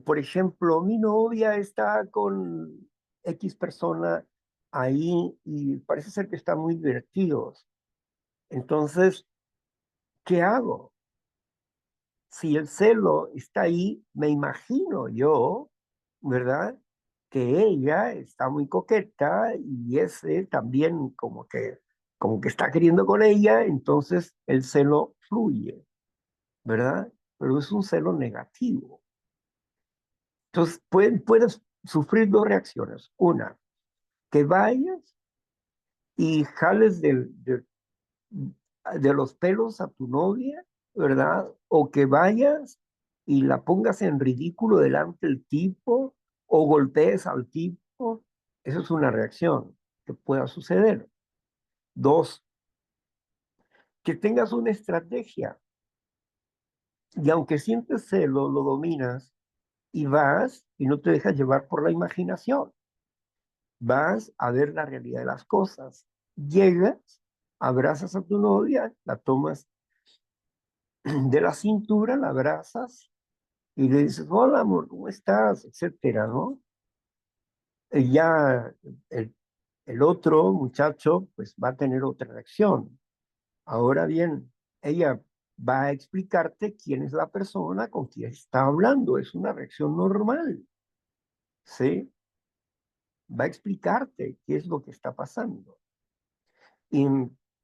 por ejemplo, mi novia está con X persona ahí y parece ser que están muy divertidos. Entonces, ¿qué hago? Si el celo está ahí, me imagino yo, ¿verdad? Que ella está muy coqueta y ese también como que está queriendo con ella, entonces el celo fluye, ¿verdad? Pero es un celo negativo. Entonces puedes sufrir dos reacciones. Una, que vayas y jales de los pelos a tu novia, ¿verdad? O que vayas y la pongas en ridículo delante del tipo o golpees al tipo. Esa es una reacción que pueda suceder. Dos, que tengas una estrategia y aunque sientes celo, lo dominas y vas y no te dejas llevar por la imaginación. Vas a ver la realidad de las cosas. Llegas, abrazas a tu novia, la tomas de la cintura, la abrazas y le dices, hola amor, ¿cómo estás? Etcétera, ¿no? Y ya el, el otro muchacho pues va a tener otra reacción. Ahora bien, ella va a explicarte quién es la persona con quien está hablando. Es una reacción normal, ¿sí? Va a explicarte qué es lo que está pasando. Y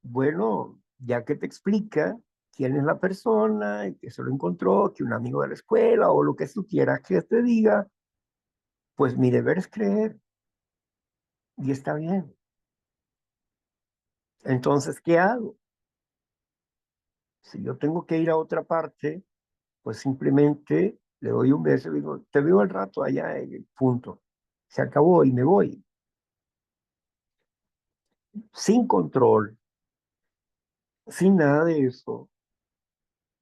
bueno, ya que te explica quién es la persona, y que se lo encontró, que un amigo de la escuela o lo que tú quieras que te diga, pues mi deber es creer y está bien. Entonces, ¿qué hago? Si yo tengo que ir a otra parte, pues simplemente le doy un beso y digo, te veo al rato allá, punto. Se acabó y me voy. Sin control, sin nada de eso.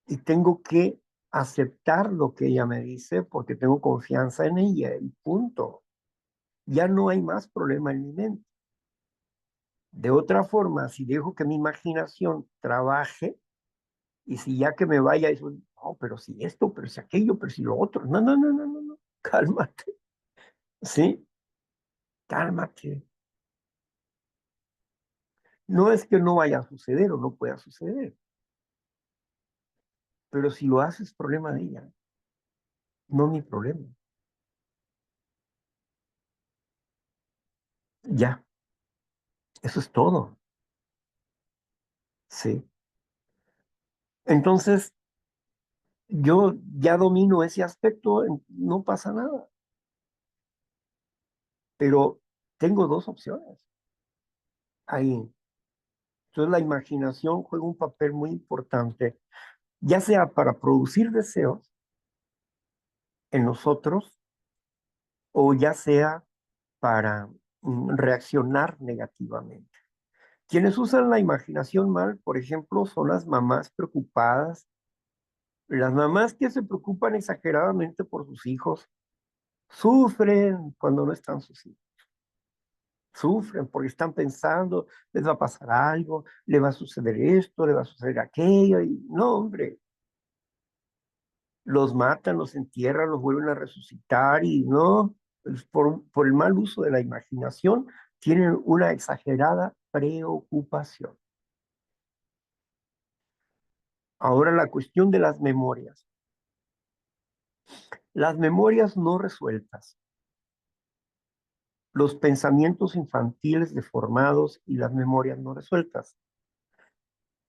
Y tengo que aceptar lo que ella me dice porque tengo confianza en ella y punto. Ya no hay más problema en mi mente. De otra forma, si dejo que mi imaginación trabaje y si ya que me vaya, eso, no, pero si esto, pero si aquello, pero si lo otro, no, no, no, no, no, no, cálmate, sí, cálmate. No es que no vaya a suceder o no pueda suceder, pero si lo haces, problema de ella, no mi problema. Ya, eso es todo, sí. Entonces, yo ya domino ese aspecto, no pasa nada, pero tengo dos opciones ahí. Entonces, la imaginación juega un papel muy importante, ya sea para producir deseos en nosotros o ya sea para reaccionar negativamente. Quienes usan la imaginación mal, por ejemplo, son las mamás preocupadas, las mamás que se preocupan exageradamente por sus hijos, sufren cuando no están sus hijos, sufren porque están pensando, les va a pasar algo, le va a suceder esto, le va a suceder aquello, y no, hombre, los matan, los entierran, los vuelven a resucitar y no, pues, por el mal uso de la imaginación, tienen una exagerada preocupación. Ahora la cuestión de las memorias. Las memorias no resueltas, los pensamientos infantiles deformados y las memorias no resueltas.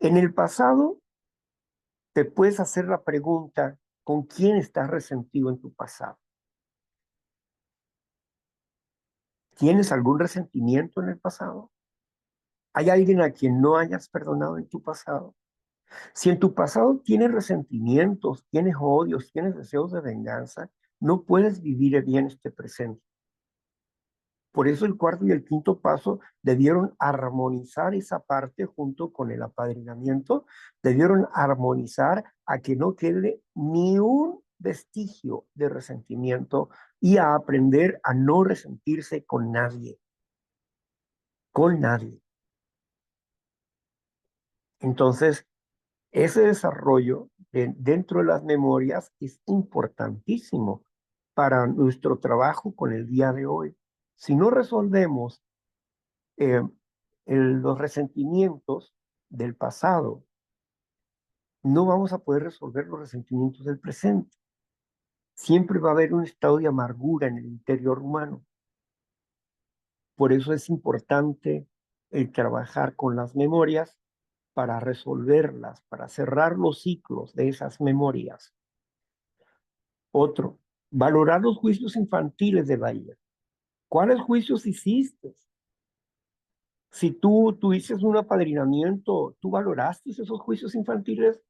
En el pasado, te puedes hacer la pregunta, ¿con quién estás resentido en tu pasado? ¿Tienes algún resentimiento en el pasado? ¿Hay alguien a quien no hayas perdonado en tu pasado? Si en tu pasado tienes resentimientos, tienes odios, tienes deseos de venganza, no puedes vivir bien este presente. Por eso el cuarto y el quinto paso debieron armonizar esa parte junto con el apadrinamiento, debieron armonizar a que no quede ni un vestigio de resentimiento y a aprender a no resentirse con nadie, con nadie. Entonces, ese desarrollo dentro de las memorias es importantísimo para nuestro trabajo con el día de hoy. Si no resolvemos eh, los resentimientos del pasado, no vamos a poder resolver los resentimientos del presente. Siempre va a haber un estado de amargura en el interior humano. Por eso es importante el trabajar con las memorias para resolverlas, para cerrar los ciclos de esas memorias. Otro, valorar los juicios infantiles de ayer. ¿Cuáles juicios hiciste? Si tú tuviste un apadrinamiento, ¿tú valoraste esos juicios infantiles?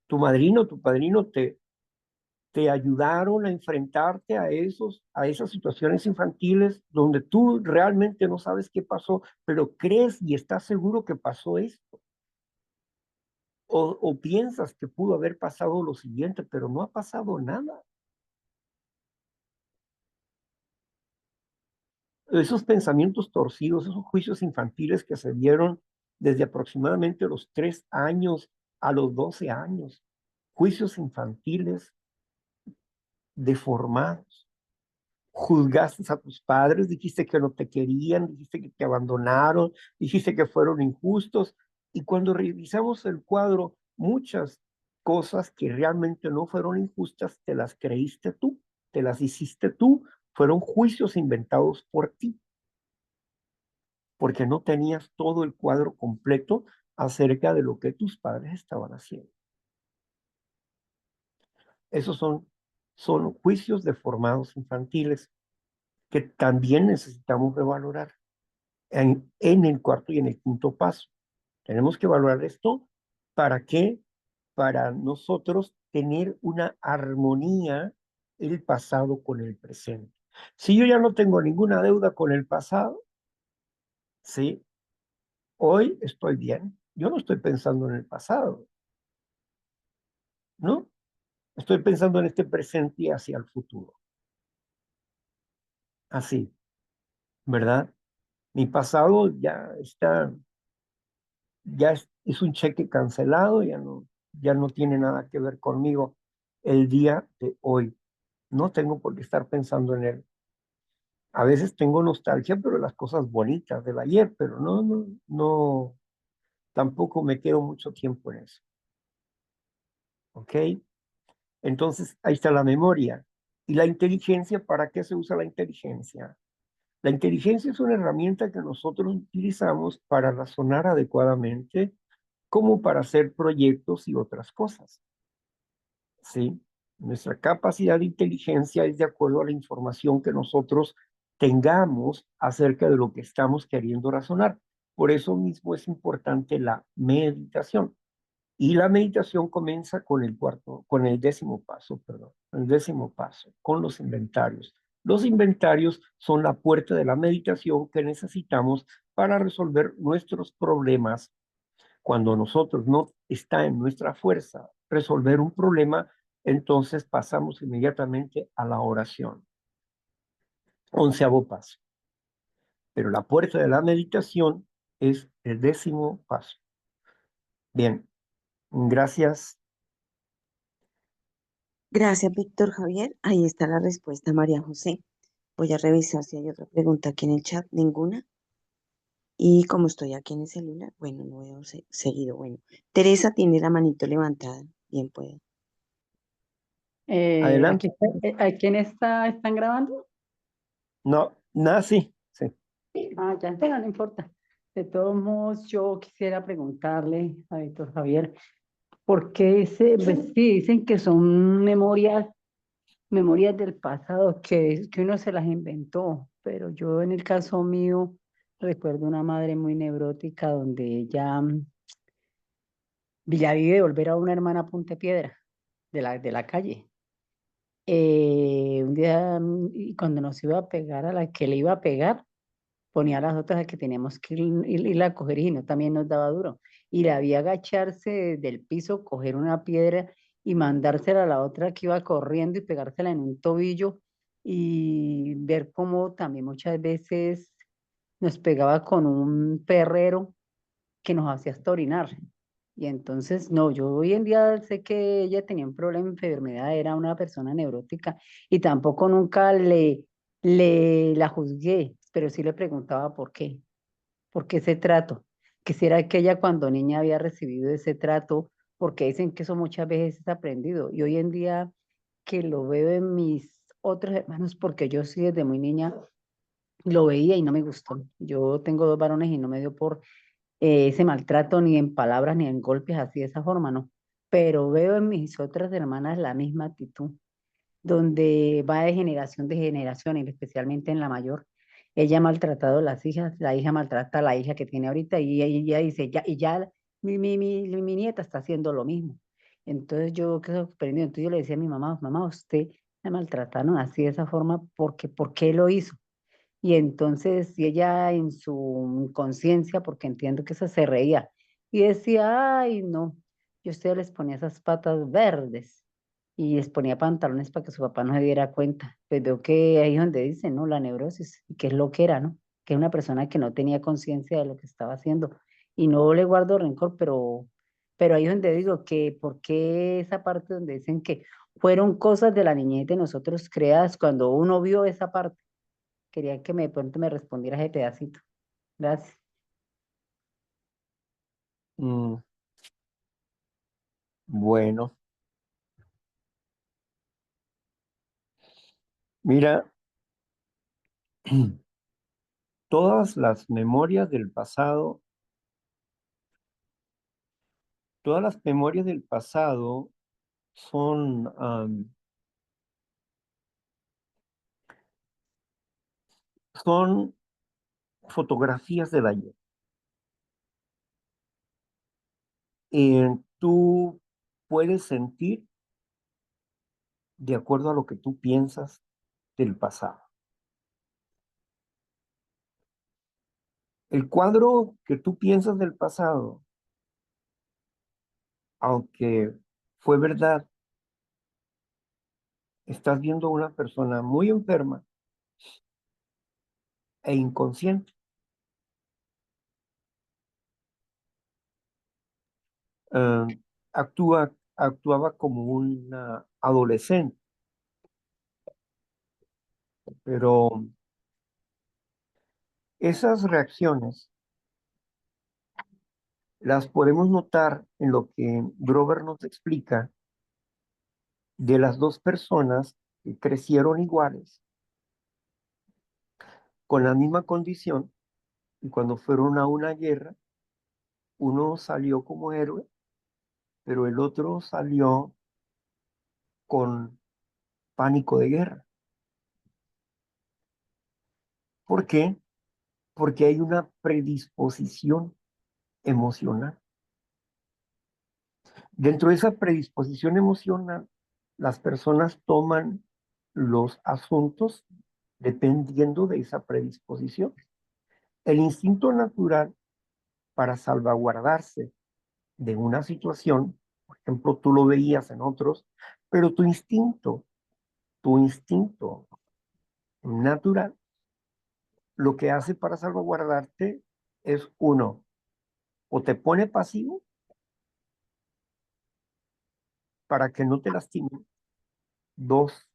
Tu madrino, tu padrino te ayudaron a enfrentarte a esas situaciones infantiles donde tú realmente no sabes qué pasó, pero crees y estás seguro que pasó esto. O piensas que pudo haber pasado lo siguiente, pero no ha pasado nada. Esos pensamientos torcidos, esos juicios infantiles que se dieron desde aproximadamente los 3 años a los 12 años, juicios infantiles deformados. Juzgaste a tus padres, dijiste que no te querían, dijiste que te abandonaron, dijiste que fueron injustos. Y cuando revisamos el cuadro, muchas cosas que realmente no fueron injustas, te las creíste tú, te las hiciste tú, fueron juicios inventados por ti, porque no tenías todo el cuadro completo acerca de lo que tus padres estaban haciendo. Esos son juicios deformados infantiles que también necesitamos revalorar en el cuarto y en el quinto paso. Tenemos que valorar esto. ¿Para qué? Para nosotros tener una armonía el pasado con el presente. Si yo ya no tengo ninguna deuda con el pasado, ¿sí? Hoy estoy bien. Yo no estoy pensando en el pasado, ¿no? Estoy pensando en este presente y hacia el futuro. Así, ¿verdad? Mi pasado es un cheque cancelado, ya no tiene nada que ver conmigo el día de hoy. No tengo por qué estar pensando en él. A veces tengo nostalgia, pero las cosas bonitas del ayer, pero no, tampoco me quedo mucho tiempo en eso. ¿Ok? Entonces, ahí está la memoria. ¿Y la inteligencia? ¿Para qué se usa la inteligencia? La inteligencia es una herramienta que nosotros utilizamos para razonar adecuadamente, como para hacer proyectos y otras cosas. ¿Sí? Nuestra capacidad de inteligencia es de acuerdo a la información que nosotros tengamos acerca de lo que estamos queriendo razonar. Por eso mismo es importante la meditación. Y la meditación comienza con el décimo paso, perdón, el décimo paso, con los inventarios. Los inventarios son la puerta de la meditación que necesitamos para resolver nuestros problemas. Cuando nosotros no está en nuestra fuerza resolver un problema, entonces pasamos inmediatamente a la oración. 11º paso. Pero la puerta de la meditación es el décimo paso. Bien, gracias. Gracias, Víctor Javier. Ahí está la respuesta, María José. Voy a revisar si hay otra pregunta aquí en el chat. Ninguna. Y como estoy aquí en el celular, bueno, no veo seguido. Bueno, Teresa tiene la manito levantada. Bien puede. Adelante. ¿A quién están grabando? No, nada, sí. Ah, ya entera, no importa. De todos modos, yo quisiera preguntarle a Víctor Javier, ¿por qué pues sí, dicen que son memorias del pasado, que uno se las inventó, pero yo en el caso mío recuerdo una madre muy neurótica donde ella ya vive de volver a una hermana a Punta Piedra de la calle. Un día, y cuando nos iba a pegar a la que le iba a pegar, ponía a las otras a que teníamos que irla a coger y no, también nos daba duro. Y la vi agacharse del piso, coger una piedra y mandársela a la otra que iba corriendo y pegársela en un tobillo y ver cómo también muchas veces nos pegaba con un perrero que nos hacía hasta orinar. Y entonces, no, yo hoy en día sé que ella tenía un problema de enfermedad, era una persona neurótica y tampoco nunca le la juzgué, pero sí le preguntaba por qué ese trato, que si era que ella cuando niña había recibido ese trato, porque dicen que eso muchas veces es aprendido. Y hoy en día que lo veo en mis otros hermanos, porque yo sí desde muy niña lo veía y no me gustó. Yo tengo dos varones y no me dio por ese maltrato ni en palabras ni en golpes así de esa forma, no. Pero veo en mis otras hermanas la misma actitud, donde va de generación, y especialmente en la mayor. Ella ha maltratado a las hijas, la hija maltrata a la hija que tiene ahorita y ella dice, ya, y ya mi nieta está haciendo lo mismo. Entonces yo quedo sorprendido. Entonces yo le decía a mi mamá, mamá, usted la maltrataron así de esa forma, ¿por qué lo hizo? Y entonces y ella en su conciencia, porque entiendo que esa se reía, y decía, ay, no, yo a ustedes les ponía esas patas verdes y les ponía pantalones para que su papá no se diera cuenta. Pues veo que ahí es donde dice, ¿no? La neurosis, y que es lo que era, ¿no? Que es una persona que no tenía conciencia de lo que estaba haciendo. Y no le guardo rencor, pero ahí es donde digo que, ¿por qué esa parte donde dicen que fueron cosas de la niñez de nosotros creadas cuando uno vio esa parte? Quería que de pronto me respondieras ese pedacito. Gracias. Mm, bueno, mira, todas las memorias del pasado, todas las memorias del pasado son, son fotografías del ayer. Tú puedes sentir de acuerdo a lo que tú piensas del pasado. El cuadro que tú piensas del pasado, aunque fue verdad, estás viendo a una persona muy enferma e inconsciente. Eh, actuaba como una adolescente, pero esas reacciones las podemos notar en lo que Grover nos explica de las dos personas que crecieron iguales, con la misma condición, y cuando fueron a una guerra, uno salió como héroe, pero el otro salió con pánico de guerra. ¿Por qué? Porque hay una predisposición emocional. Dentro de esa predisposición emocional, las personas toman los asuntos dependiendo de esa predisposición. El instinto natural para salvaguardarse de una situación, por ejemplo, tú lo veías en otros, pero tu instinto natural, lo que hace para salvaguardarte es uno, o te pone pasivo para que no te lastimen, dos,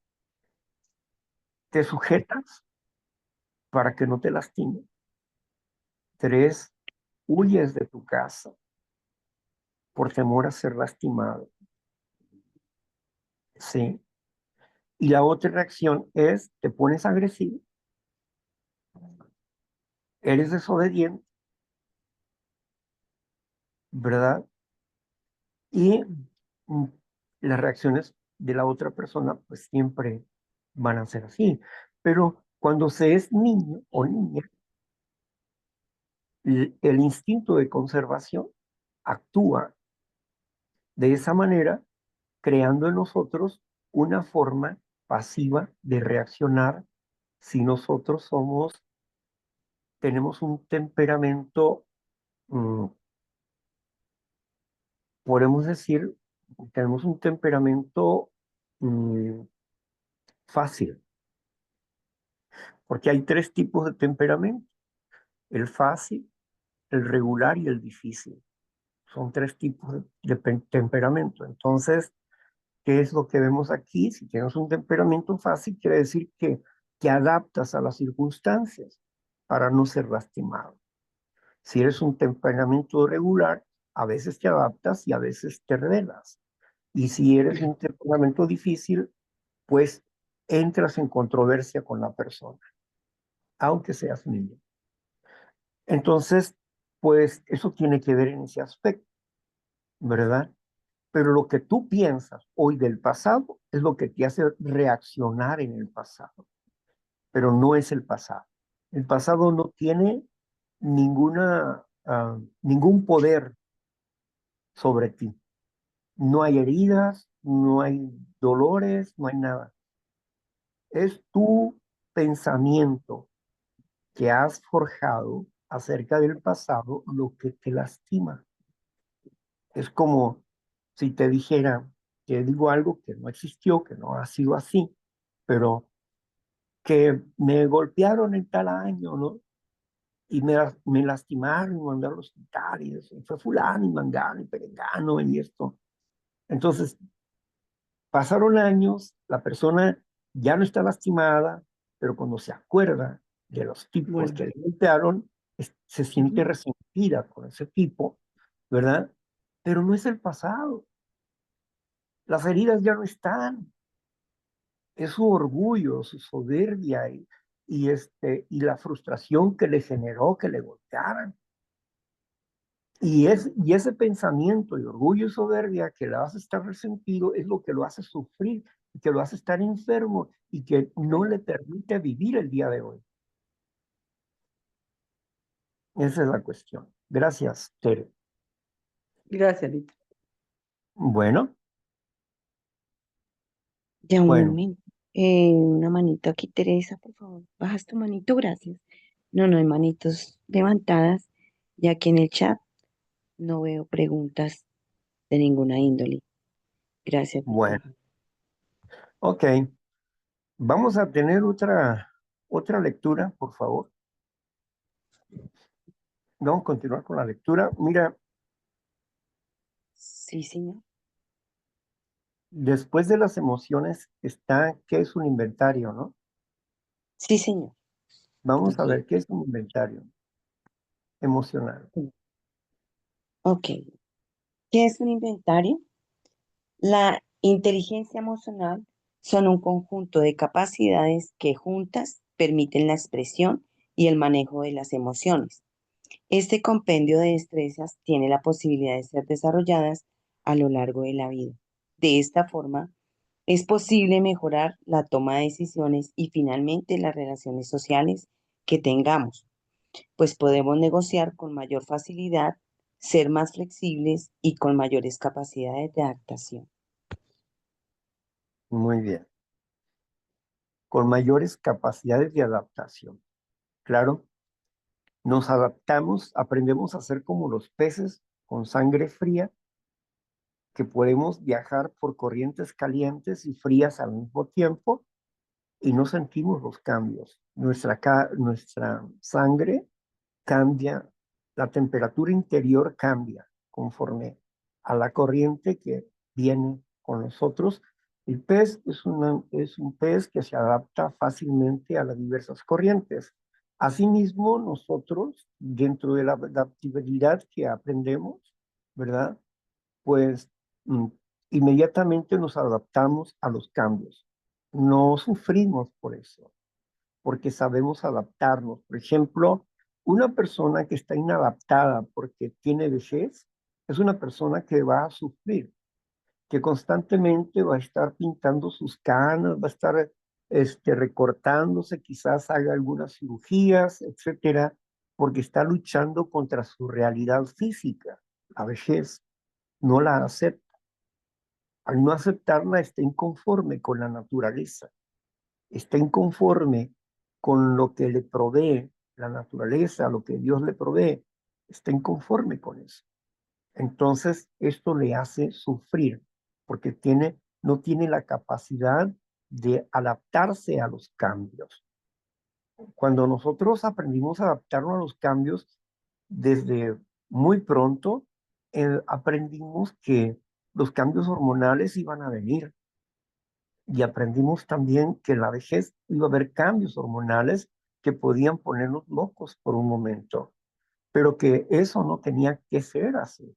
te sujetas para que no te lastimen, tres, huyes de tu casa por temor a ser lastimado, ¿sí? Y la otra reacción es, te pones agresivo, eres desobediente, ¿verdad? Y mm, las reacciones de la otra persona pues siempre van a ser así. Pero cuando se es niño o niña, el instinto de conservación actúa de esa manera, creando en nosotros una forma pasiva de reaccionar si nosotros tenemos un temperamento, podemos decir, tenemos un temperamento fácil, porque hay 3 tipos de temperamento: el fácil, el regular y el difícil. Son 3 tipos de temperamento. Entonces, ¿qué es lo que vemos aquí? Si tienes un temperamento fácil, quiere decir que te adaptas a las circunstancias para no ser lastimado. Si eres un temperamento regular, a veces te adaptas y a veces te rebelas. Y si eres un temperamento difícil, pues entras en controversia con la persona, aunque seas niño. Entonces, pues eso tiene que ver en ese aspecto, ¿verdad? Pero lo que tú piensas hoy del pasado es lo que te hace reaccionar en el pasado, pero no es el pasado. El pasado no tiene ningún poder sobre ti. No hay heridas, no hay dolores, no hay nada. Es tu pensamiento que has forjado acerca del pasado lo que te lastima. Es como si te dijera que digo algo que no existió, que no ha sido así, pero que me golpearon en tal año, ¿no? Y me lastimaron, me mandaron al hospital, y eso, y fue fulano, y mangano, y perengano, y esto. Entonces, pasaron años, la persona ya no está lastimada, pero cuando se acuerda de los tipos que le golpearon, se siente resentida con ese tipo, ¿verdad? Pero no es el pasado. Las heridas ya no están. Es su orgullo, su soberbia y la frustración que le generó que le golpearan. Y ese pensamiento y orgullo y soberbia que le hace estar resentido es lo que lo hace sufrir, que lo hace estar enfermo y que no le permite vivir el día de hoy. Esa es la cuestión. Gracias, Tere. Gracias, Lito. Bueno, Ya un bueno, momento. Una manito aquí, Teresa, por favor. Bajas tu manito, gracias. No, no hay manitos levantadas. Y aquí en el chat no veo preguntas de ninguna índole. Gracias, bueno. Victoria. Ok. Vamos a tener otra lectura, por favor. Vamos a continuar con la lectura. Mira, Sí, señor. después de las emociones está qué es un inventario, ¿no? Sí, señor. Vamos a ver qué es un inventario emocional. Ok. ¿Qué es un inventario? La inteligencia emocional son un conjunto de capacidades que juntas permiten la expresión y el manejo de las emociones. Este compendio de destrezas tiene la posibilidad de ser desarrolladas a lo largo de la vida. De esta forma, es posible mejorar la toma de decisiones y finalmente las relaciones sociales que tengamos, pues podemos negociar con mayor facilidad, ser más flexibles y con mayores capacidades de adaptación. Muy bien. Con mayores capacidades de adaptación. Claro, nos adaptamos, aprendemos a ser como los peces con sangre fría, que podemos viajar por corrientes calientes y frías al mismo tiempo y no sentimos los cambios. Nuestra sangre cambia, la temperatura interior cambia conforme a la corriente que viene con nosotros. El pez es un pez que se adapta fácilmente a las diversas corrientes. Asimismo, nosotros, dentro de la adaptabilidad que aprendemos, ¿verdad? Pues mm, inmediatamente nos adaptamos a los cambios. No sufrimos por eso, porque sabemos adaptarnos. Por ejemplo, una persona que está inadaptada porque tiene vejez es una persona que va a sufrir, que constantemente va a estar pintando sus canas, va a estar recortándose, quizás haga algunas cirugías, etcétera, porque está luchando contra su realidad física. La vejez no la acepta. Al no aceptarla, está inconforme con la naturaleza. está inconforme con lo que le provee la naturaleza, lo que Dios le provee, está inconforme con eso. Entonces, esto le hace sufrir porque no tiene la capacidad de adaptarse a los cambios. Cuando nosotros aprendimos a adaptarnos a los cambios, desde muy pronto aprendimos que los cambios hormonales iban a venir y aprendimos también que en la vejez iba a haber cambios hormonales que podían ponernos locos por un momento, pero que eso no tenía que ser así,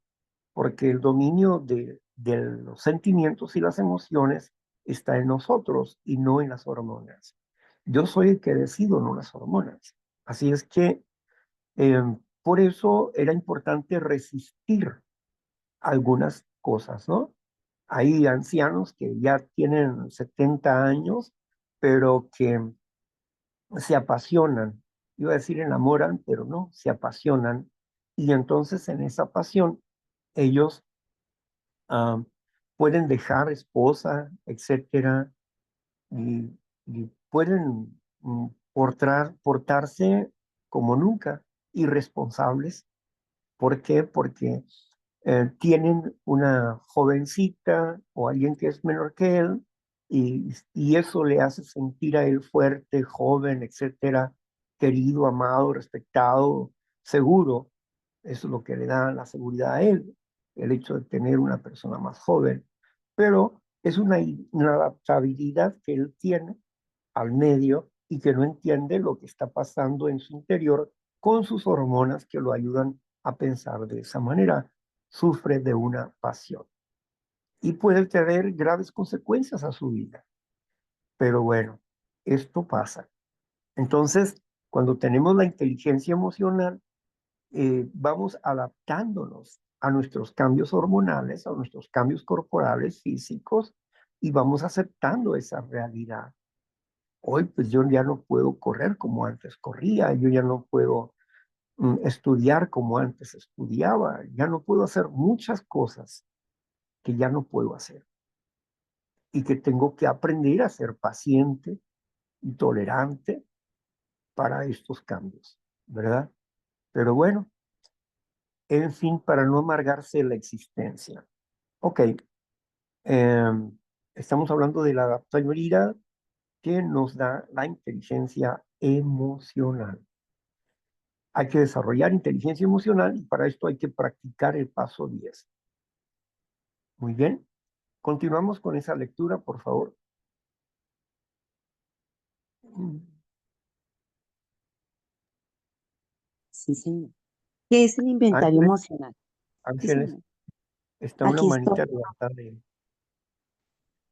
porque el dominio de los sentimientos y las emociones está en nosotros y no en las hormonas. Yo soy el que decido, no las hormonas. Así es que por eso era importante resistir algunas cosas, ¿no? Hay ancianos que ya tienen 70 años, pero que se apasionan. Iba a decir enamoran, pero no, se apasionan. Y entonces en esa pasión ellos ah, pueden dejar esposa, etcétera, y, y pueden portarse como nunca, irresponsables. ¿Por qué? Porque tienen una jovencita o alguien que es menor que él y eso le hace sentir a él fuerte, joven, etcétera, querido, amado, respetado, seguro. Eso es lo que le da la seguridad a él, el hecho de tener una persona más joven. Pero es una adaptabilidad que él tiene al medio y que no entiende lo que está pasando en su interior con sus hormonas que lo ayudan a pensar de esa manera. Sufre de una pasión y puede tener graves consecuencias a su vida. Pero bueno, esto pasa. Entonces, cuando tenemos la inteligencia emocional, vamos adaptándonos a nuestros cambios hormonales, a nuestros cambios corporales, físicos, y vamos aceptando esa realidad. Hoy pues yo ya no puedo correr como antes corría, yo ya no puedo estudiar como antes estudiaba, ya no puedo hacer muchas cosas que ya no puedo hacer y que tengo que aprender a ser paciente y tolerante para estos cambios, ¿verdad? Pero bueno, en fin, para no amargarse la existencia. Ok, estamos hablando de la adaptabilidad que nos da la inteligencia emocional. Hay que desarrollar inteligencia emocional y para esto hay que practicar el paso 10. Muy bien. Continuamos con esa lectura, por favor. Sí, señor. ¿Qué es el inventario Ángeles, emocional? Sí, Ángeles, señor. está una Aquí estoy. manita levantada.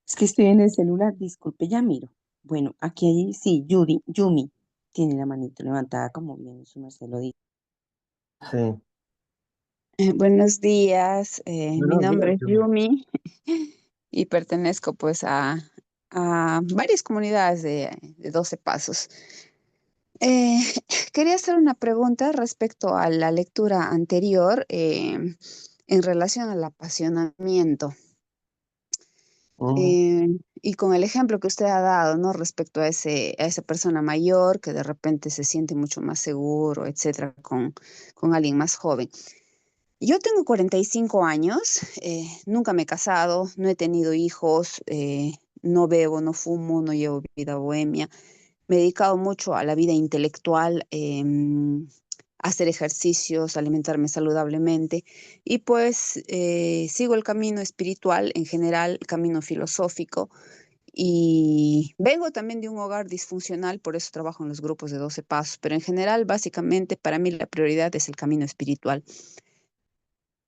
Es que estoy en el celular, disculpe, ya miro. Bueno, aquí hay, sí, Yumi tiene la manito levantada como bien su merced lo dice. Sí. Buenos días, mi Buenos días, nombre es Yumi. Yumi y pertenezco pues a varias comunidades de 12 Pasos. Eh, quería hacer una pregunta respecto a la lectura anterior en relación al apasionamiento. Mm, Y con el ejemplo que usted ha dado, ¿no? Respecto a esa persona mayor que de repente se siente mucho más seguro, etcétera, con alguien más joven. Yo tengo 45 años, nunca me he casado, no he tenido hijos, no bebo, no fumo, no llevo vida bohemia. Me he dedicado mucho a la vida intelectual, a hacer ejercicios, alimentarme saludablemente y pues sigo el camino espiritual en general, el camino filosófico y vengo también de un hogar disfuncional, por eso trabajo en los grupos de 12 Pasos, pero en general, básicamente, para mí la prioridad es el camino espiritual.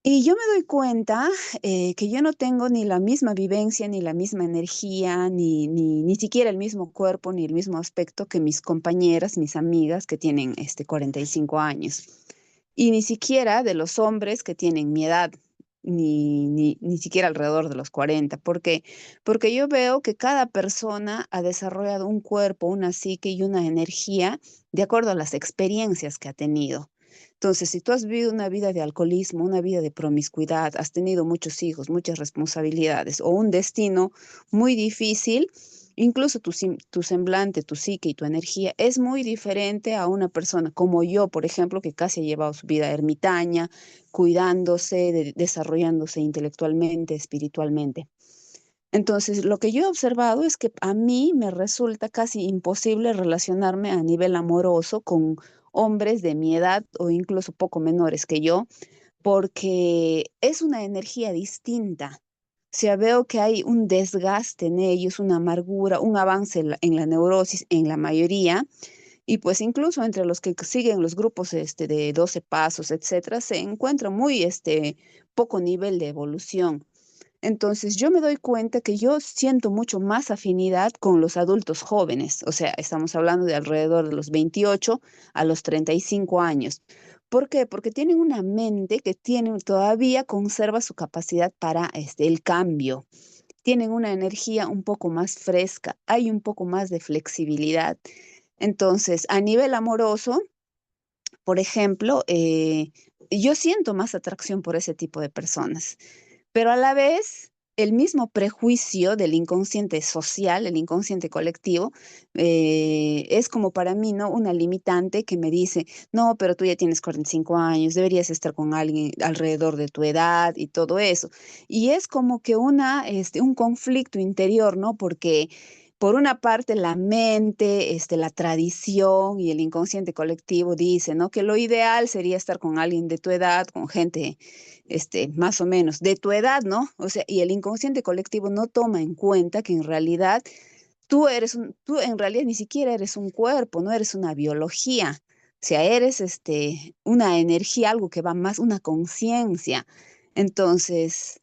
Y yo me doy cuenta que yo no tengo ni la misma vivencia, ni la misma energía, ni siquiera el mismo cuerpo, ni el mismo aspecto que mis compañeras, mis amigas que tienen 45 años. Y ni siquiera de los hombres que tienen mi edad, ni siquiera alrededor de los 40. ¿Por qué? Porque yo veo que cada persona ha desarrollado un cuerpo, una psique y una energía de acuerdo a las experiencias que ha tenido. Entonces, si tú has vivido una vida de alcoholismo, una vida de promiscuidad, has tenido muchos hijos, muchas responsabilidades o un destino muy difícil, incluso tu semblante, tu psique y tu energía es muy diferente a una persona como yo, por ejemplo, que casi ha llevado su vida ermitaña, cuidándose, desarrollándose intelectualmente, espiritualmente. Entonces, lo que yo he observado es que a mí me resulta casi imposible relacionarme a nivel amoroso con hombres de mi edad o incluso poco menores que yo, porque es una energía distinta. O sea, veo que hay un desgaste en ellos, una amargura, un avance en la neurosis en la mayoría, y pues incluso entre los que siguen los grupos de 12 pasos, etcétera, se encuentra muy poco nivel de evolución. Entonces yo me doy cuenta que yo siento mucho más afinidad con los adultos jóvenes, o sea, estamos hablando de alrededor de los 28 a los 35 años. ¿Por qué? Porque tienen una mente que todavía conserva su capacidad para el cambio. Tienen una energía un poco más fresca, hay un poco más de flexibilidad. Entonces, a nivel amoroso, por ejemplo, yo siento más atracción por ese tipo de personas, pero a la vez el mismo prejuicio del inconsciente social, el inconsciente colectivo, es como para mí, ¿no? Una limitante que me dice, no, pero tú ya tienes 45 años, deberías estar con alguien alrededor de tu edad y todo eso. Y es como que un conflicto interior, ¿no? Porque por una parte, la mente, la tradición y el inconsciente colectivo dice, ¿no? Que lo ideal sería estar con alguien de tu edad, con gente, más o menos de tu edad, ¿no? O sea, y el inconsciente colectivo no toma en cuenta que en realidad tú en realidad ni siquiera eres un cuerpo, no eres una biología. O sea, eres una energía, algo que va más, una conciencia. Entonces,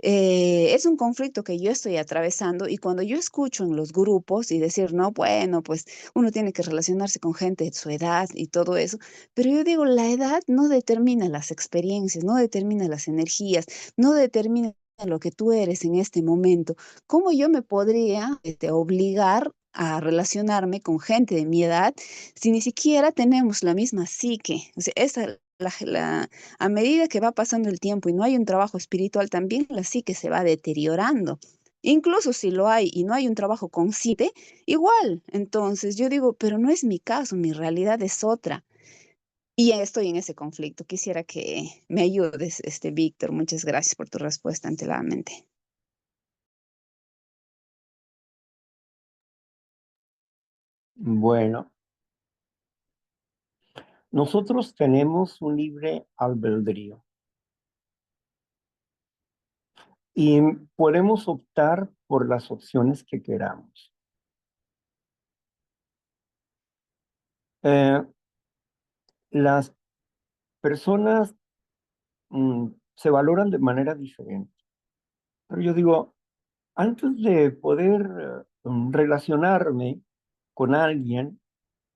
es un conflicto que yo estoy atravesando y cuando yo escucho en los grupos y decir, no, bueno, pues uno tiene que relacionarse con gente de su edad y todo eso, pero yo digo, la edad no determina las experiencias, no determina las energías, no determina lo que tú eres en este momento. ¿Cómo yo me podría obligar a relacionarme con gente de mi edad si ni siquiera tenemos la misma psique? O sea, a medida que va pasando el tiempo y no hay un trabajo espiritual, también la psique se va deteriorando. Incluso si lo hay y no hay un trabajo consciente, igual. Entonces yo digo, pero no es mi caso, mi realidad es otra. Y ya estoy en ese conflicto. Quisiera que me ayudes, Víctor. Muchas gracias por tu respuesta anteladamente. Bueno, nosotros tenemos un libre albedrío y podemos optar por las opciones que queramos. Eh, las personas se valoran de manera diferente, pero yo digo, antes de poder relacionarme con alguien,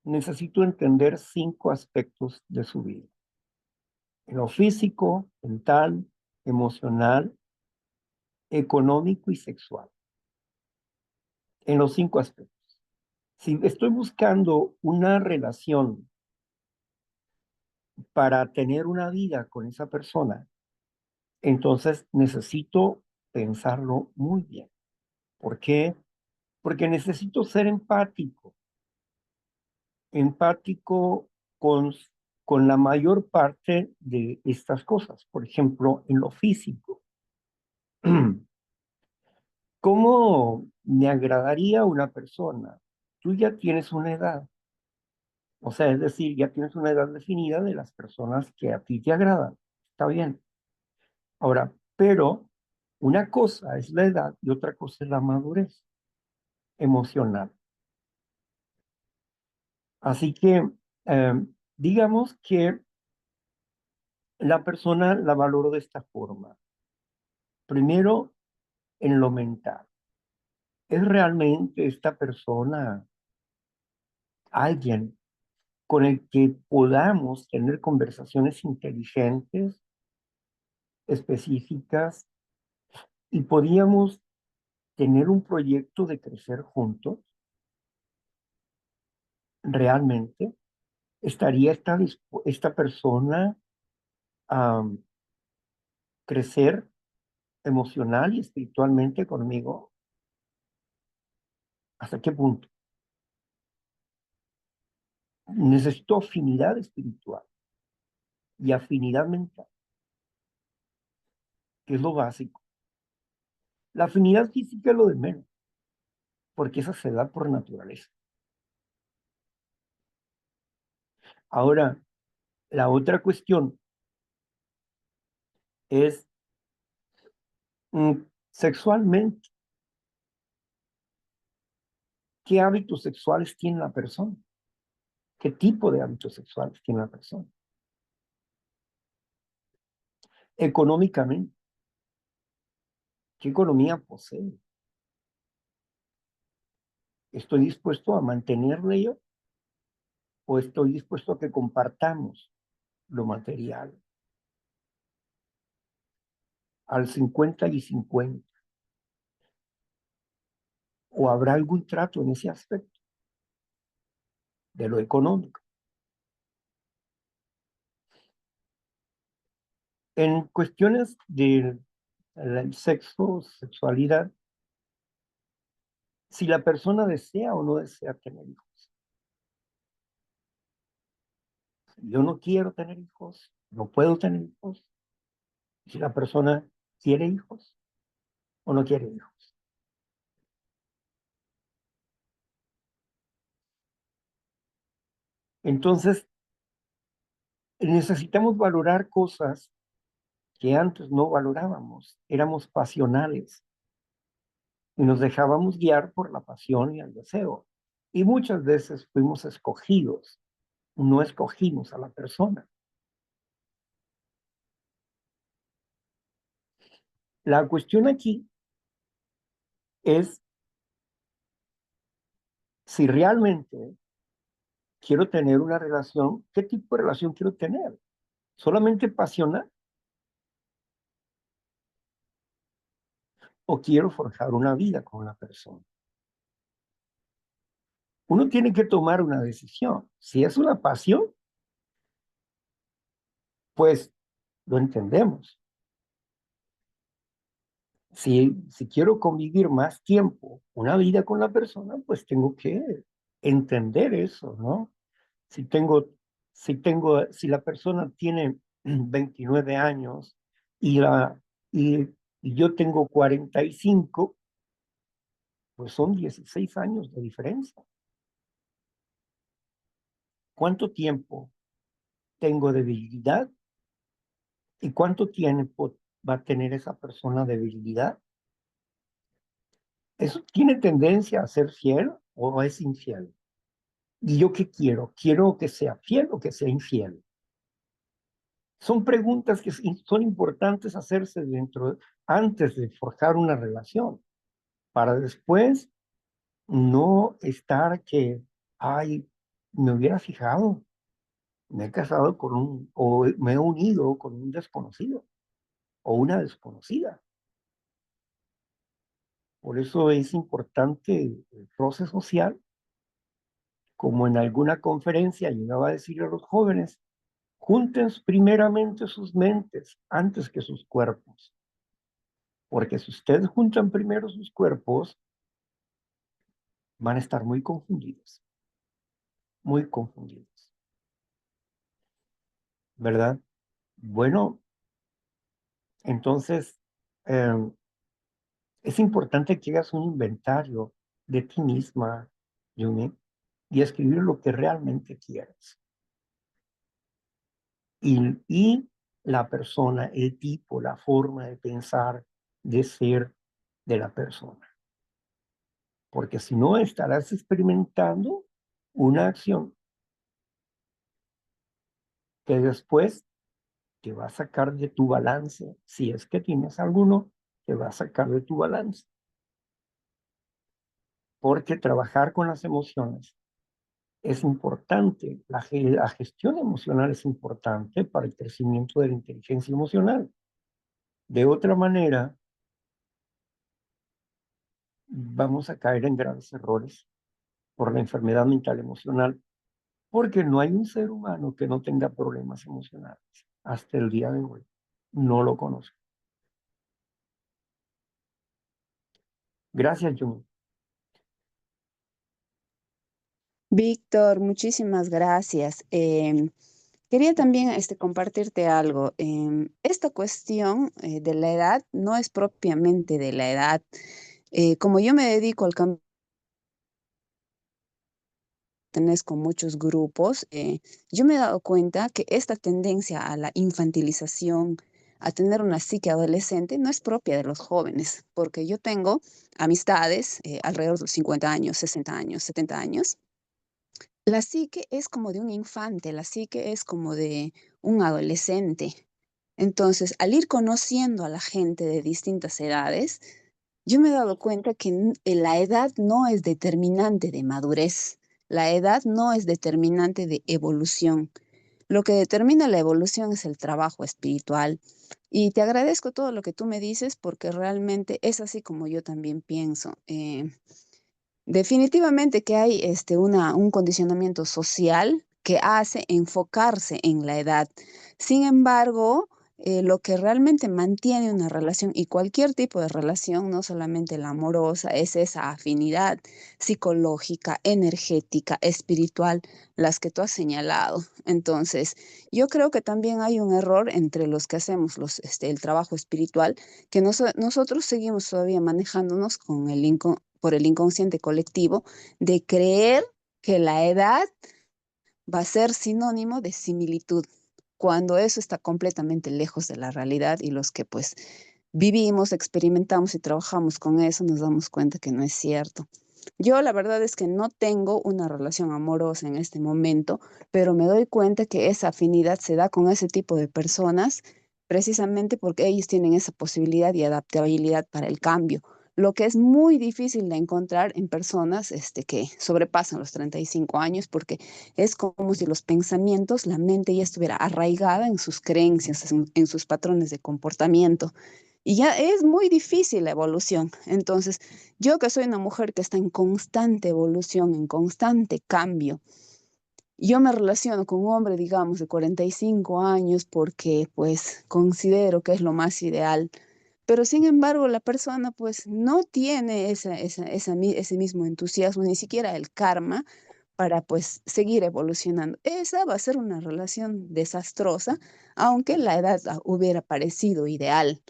necesito entender 5 aspectos de su vida: en lo físico, mental, emocional, económico y sexual. En los 5 aspectos. Si estoy buscando una relación para tener una vida con esa persona, entonces necesito pensarlo muy bien. ¿Por qué? Porque necesito ser empático con la mayor parte de estas cosas. Por ejemplo, en lo físico. ¿Cómo me agradaría una persona? Tú ya tienes una edad, o sea, es decir, ya tienes una edad definida de las personas que a ti te agradan. Está bien. Ahora, pero una cosa es la edad y otra cosa es la madurez emocional. Así que, digamos que la persona la valoro de esta forma. Primero, en lo mental. ¿Es realmente esta persona alguien con el que podamos tener conversaciones inteligentes, específicas, y podíamos tener un proyecto de crecer juntos? ¿Realmente estaría esta persona a crecer emocional y espiritualmente conmigo? ¿Hasta qué punto? Necesito afinidad espiritual y afinidad mental, que es lo básico. La afinidad física es lo de menos, porque esa se da por naturaleza. Ahora, la otra cuestión es sexualmente, ¿qué hábitos sexuales tiene la persona? ¿Qué tipo de hábitos sexuales tiene la persona? Económicamente, ¿qué economía posee? ¿Estoy dispuesto a mantenerle yo? ¿O estoy dispuesto a que compartamos lo material? Al 50 y 50. ¿O habrá algún trato en ese aspecto de lo económico? En cuestiones del sexo, sexualidad, si la persona desea o no desea tener hijos. Yo no quiero tener hijos, no puedo tener hijos. Si la persona quiere hijos o no quiere hijos. Entonces, necesitamos valorar cosas que antes no valorábamos. Éramos pasionales y nos dejábamos guiar por la pasión y el deseo. Y muchas veces fuimos escogidos, no escogimos a la persona. La cuestión aquí es si realmente quiero tener una relación, ¿qué tipo de relación quiero tener? ¿Solamente pasional? ¿O quiero forjar una vida con la persona? Uno tiene que tomar una decisión. Si es una pasión, pues lo entendemos. Si quiero convivir más tiempo, una vida con la persona, pues tengo que entender eso, ¿no? Si si la persona tiene 29 años y, y yo tengo 45, pues son 16 años de diferencia. ¿Cuánto tiempo tengo de debilidad y cuánto tiempo va a tener esa persona de debilidad? ¿Eso tiene tendencia a ser fiel o es infiel? ¿Y yo qué quiero? ¿Quiero que sea fiel o que sea infiel? Son preguntas que son importantes hacerse antes de forjar una relación, para después no estar que, ay, me hubiera fijado, me he casado o me he unido con un desconocido o una desconocida. Por eso es importante el roce social, como en alguna conferencia llegaba a decir a los jóvenes, junten primeramente sus mentes antes que sus cuerpos. Porque si ustedes juntan primero sus cuerpos, van a estar muy confundidos, ¿verdad? Bueno, entonces es importante que hagas un inventario de ti misma, Yumi, y escribir lo que realmente quieres. Y la persona, el tipo, la forma de pensar, de ser de la persona. Porque si no, estarás experimentando una acción que después te va a sacar de tu balance. Si es que tienes alguno, te va a sacar de tu balance. Porque trabajar con las emociones es importante. La gestión emocional es importante para el crecimiento de la inteligencia emocional. De otra manera, vamos a caer en graves errores por la enfermedad mental emocional, porque no hay un ser humano que no tenga problemas emocionales hasta el día de hoy. No lo conozco. Gracias, Jun. Víctor, muchísimas gracias. Quería también compartirte algo. Esta cuestión de la edad no es propiamente de la edad. Como yo me dedico al campo con muchos grupos, yo me he dado cuenta que esta tendencia a la infantilización, a tener una psique adolescente, no es propia de los jóvenes, porque yo tengo amistades alrededor de los 50 años, 60 años, 70 años. La psique es como de un infante, la psique es como de un adolescente. Entonces, al ir conociendo a la gente de distintas edades, yo me he dado cuenta que la edad no es determinante de madurez, la edad no es determinante de evolución. Lo que determina la evolución es el trabajo espiritual. Y te agradezco todo lo que tú me dices porque realmente es así como yo también pienso. Definitivamente que hay un condicionamiento social que hace enfocarse en la edad. Sin embargo, lo que realmente mantiene una relación y cualquier tipo de relación, no solamente la amorosa, es esa afinidad psicológica, energética, espiritual, las que tú has señalado. Entonces, yo creo que también hay un error entre los que hacemos el trabajo espiritual, que nosotros seguimos todavía manejándonos con por el inconsciente colectivo de creer que la edad va a ser sinónimo de similitud, cuando eso está completamente lejos de la realidad y los que pues vivimos, experimentamos y trabajamos con eso nos damos cuenta que no es cierto. Yo la verdad es que no tengo una relación amorosa en este momento, pero me doy cuenta que esa afinidad se da con ese tipo de personas precisamente porque ellos tienen esa posibilidad y adaptabilidad para el cambio, lo que es muy difícil de encontrar en personas que sobrepasan los 35 años, porque es como si los pensamientos, la mente ya estuviera arraigada en sus creencias, en sus patrones de comportamiento. Y ya es muy difícil la evolución. Entonces, yo que soy una mujer que está en constante evolución, en constante cambio, yo me relaciono con un hombre, digamos, de 45 años porque pues considero que es lo más ideal. Pero sin embargo, la persona pues no tiene ese mismo entusiasmo, ni siquiera el karma para pues seguir evolucionando. Esa va a ser una relación desastrosa, aunque la edad hubiera parecido ideal.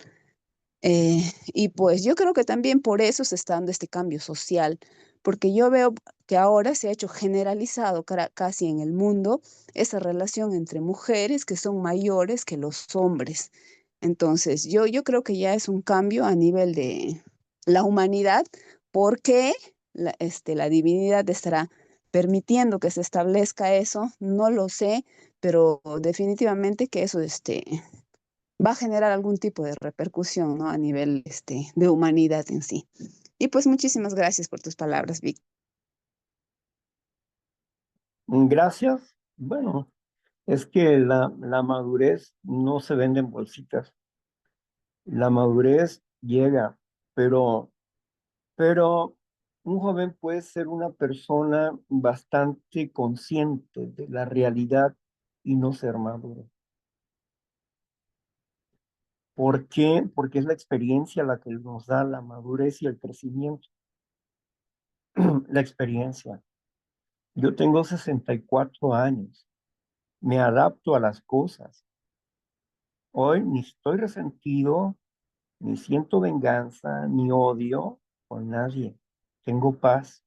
Y pues yo creo que también por eso se está dando este cambio social, porque yo veo que ahora se ha hecho generalizado casi en el mundo esa relación entre mujeres que son mayores que los hombres. Entonces, yo creo que ya es un cambio a nivel de la humanidad, porque la divinidad estará permitiendo que se establezca eso, no lo sé, pero definitivamente que eso va a generar algún tipo de repercusión, ¿no? A nivel de humanidad en sí. Y pues muchísimas gracias por tus palabras, Vic. Gracias. Bueno, es que la madurez no se vende en bolsitas. La madurez llega, pero un joven puede ser una persona bastante consciente de la realidad y no ser maduro. ¿Por qué? Porque es la experiencia la que nos da la madurez y el crecimiento. La experiencia. Yo tengo 64 años. Me adapto a las cosas. Hoy ni estoy resentido, ni siento venganza, ni odio con nadie. Tengo paz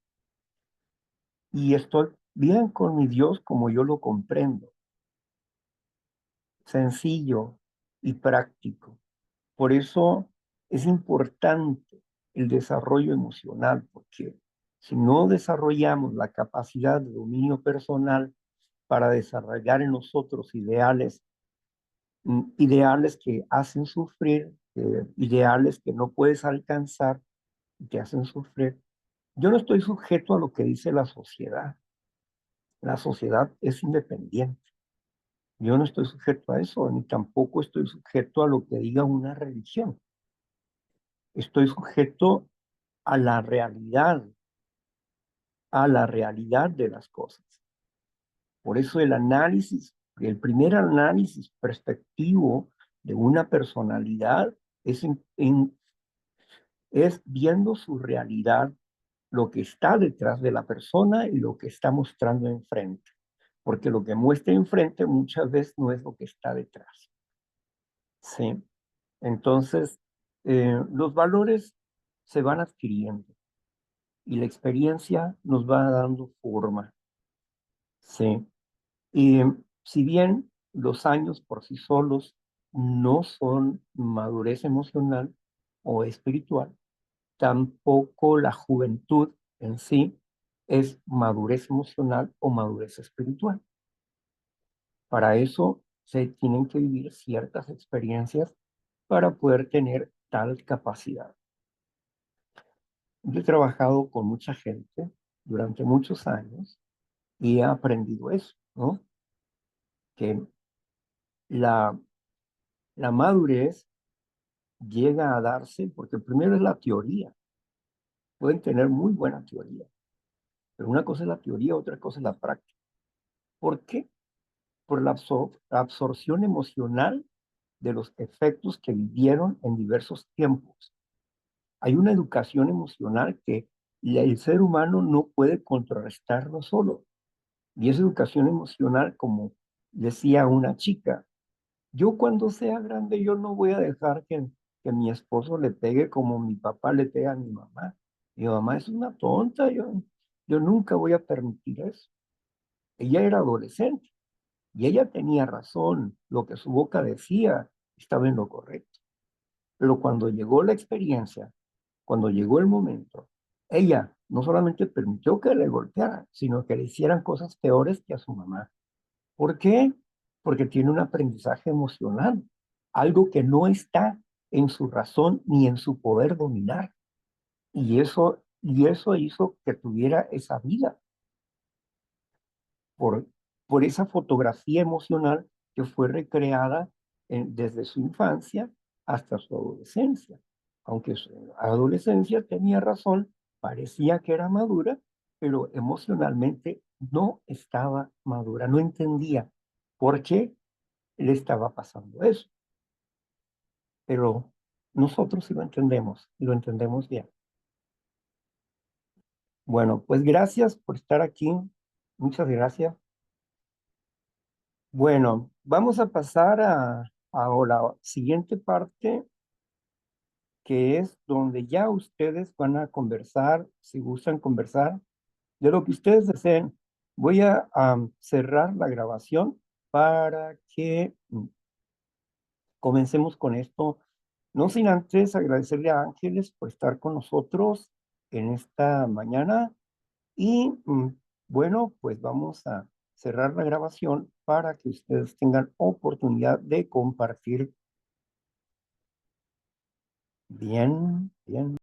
y estoy bien con mi Dios como yo lo comprendo. Sencillo y práctico. Por eso es importante el desarrollo emocional, porque si no desarrollamos la capacidad de dominio personal para desarrollar en nosotros ideales que hacen sufrir, ideales que no puedes alcanzar y que hacen sufrir. Yo no estoy sujeto a lo que dice la sociedad. La sociedad es independiente. Yo no estoy sujeto a eso, ni tampoco estoy sujeto a lo que diga una religión. Estoy sujeto a la realidad de las cosas. Por eso el primer análisis perspectivo de una personalidad es viendo su realidad lo que está detrás de la persona y lo que está mostrando enfrente. Porque lo que muestra enfrente muchas veces no es lo que está detrás. ¿Sí? Entonces, los valores se van adquiriendo y la experiencia nos va dando forma. ¿Sí? Y si bien los años por sí solos no son madurez emocional o espiritual, tampoco la juventud en sí es madurez emocional o madurez espiritual. Para eso se tienen que vivir ciertas experiencias para poder tener tal capacidad. Yo he trabajado con mucha gente durante muchos años y he aprendido eso, ¿no? Que la madurez llega a darse porque primero es la teoría. Pueden tener muy buena teoría, pero una cosa es la teoría, otra cosa es la práctica. ¿Por qué? Por la absorción emocional de los efectos que vivieron en diversos tiempos. Hay una educación emocional que el ser humano no puede contrarrestarlo solo. Y esa educación emocional, como decía una chica, yo cuando sea grande, yo no voy a dejar que mi esposo le pegue como mi papá le pega a mi mamá. Mi mamá es una tonta, yo nunca voy a permitir eso. Ella era adolescente y ella tenía razón, lo que su boca decía estaba en lo correcto. Pero cuando llegó la experiencia, cuando llegó el momento, ella no solamente permitió que le golpearan, sino que le hicieran cosas peores que a su mamá. ¿Por qué? Porque tiene un aprendizaje emocional, algo que no está en su razón ni en su poder dominar. Y eso hizo que tuviera esa vida por esa fotografía emocional que fue recreada desde su infancia hasta su adolescencia. Aunque su adolescencia tenía razón, parecía que era madura, pero emocionalmente no estaba madura, no entendía por qué le estaba pasando eso. Pero nosotros sí lo entendemos y lo entendemos bien. Bueno, pues gracias por estar aquí. Muchas gracias. Bueno, vamos a pasar a la siguiente parte, que es donde ya ustedes van a conversar, si gustan conversar, de lo que ustedes deseen. Voy a cerrar la grabación para que comencemos con esto. No sin antes agradecerle a Ángeles por estar con nosotros en esta mañana. Y bueno, pues vamos a cerrar la grabación para que ustedes tengan oportunidad de compartir. Bien, bien.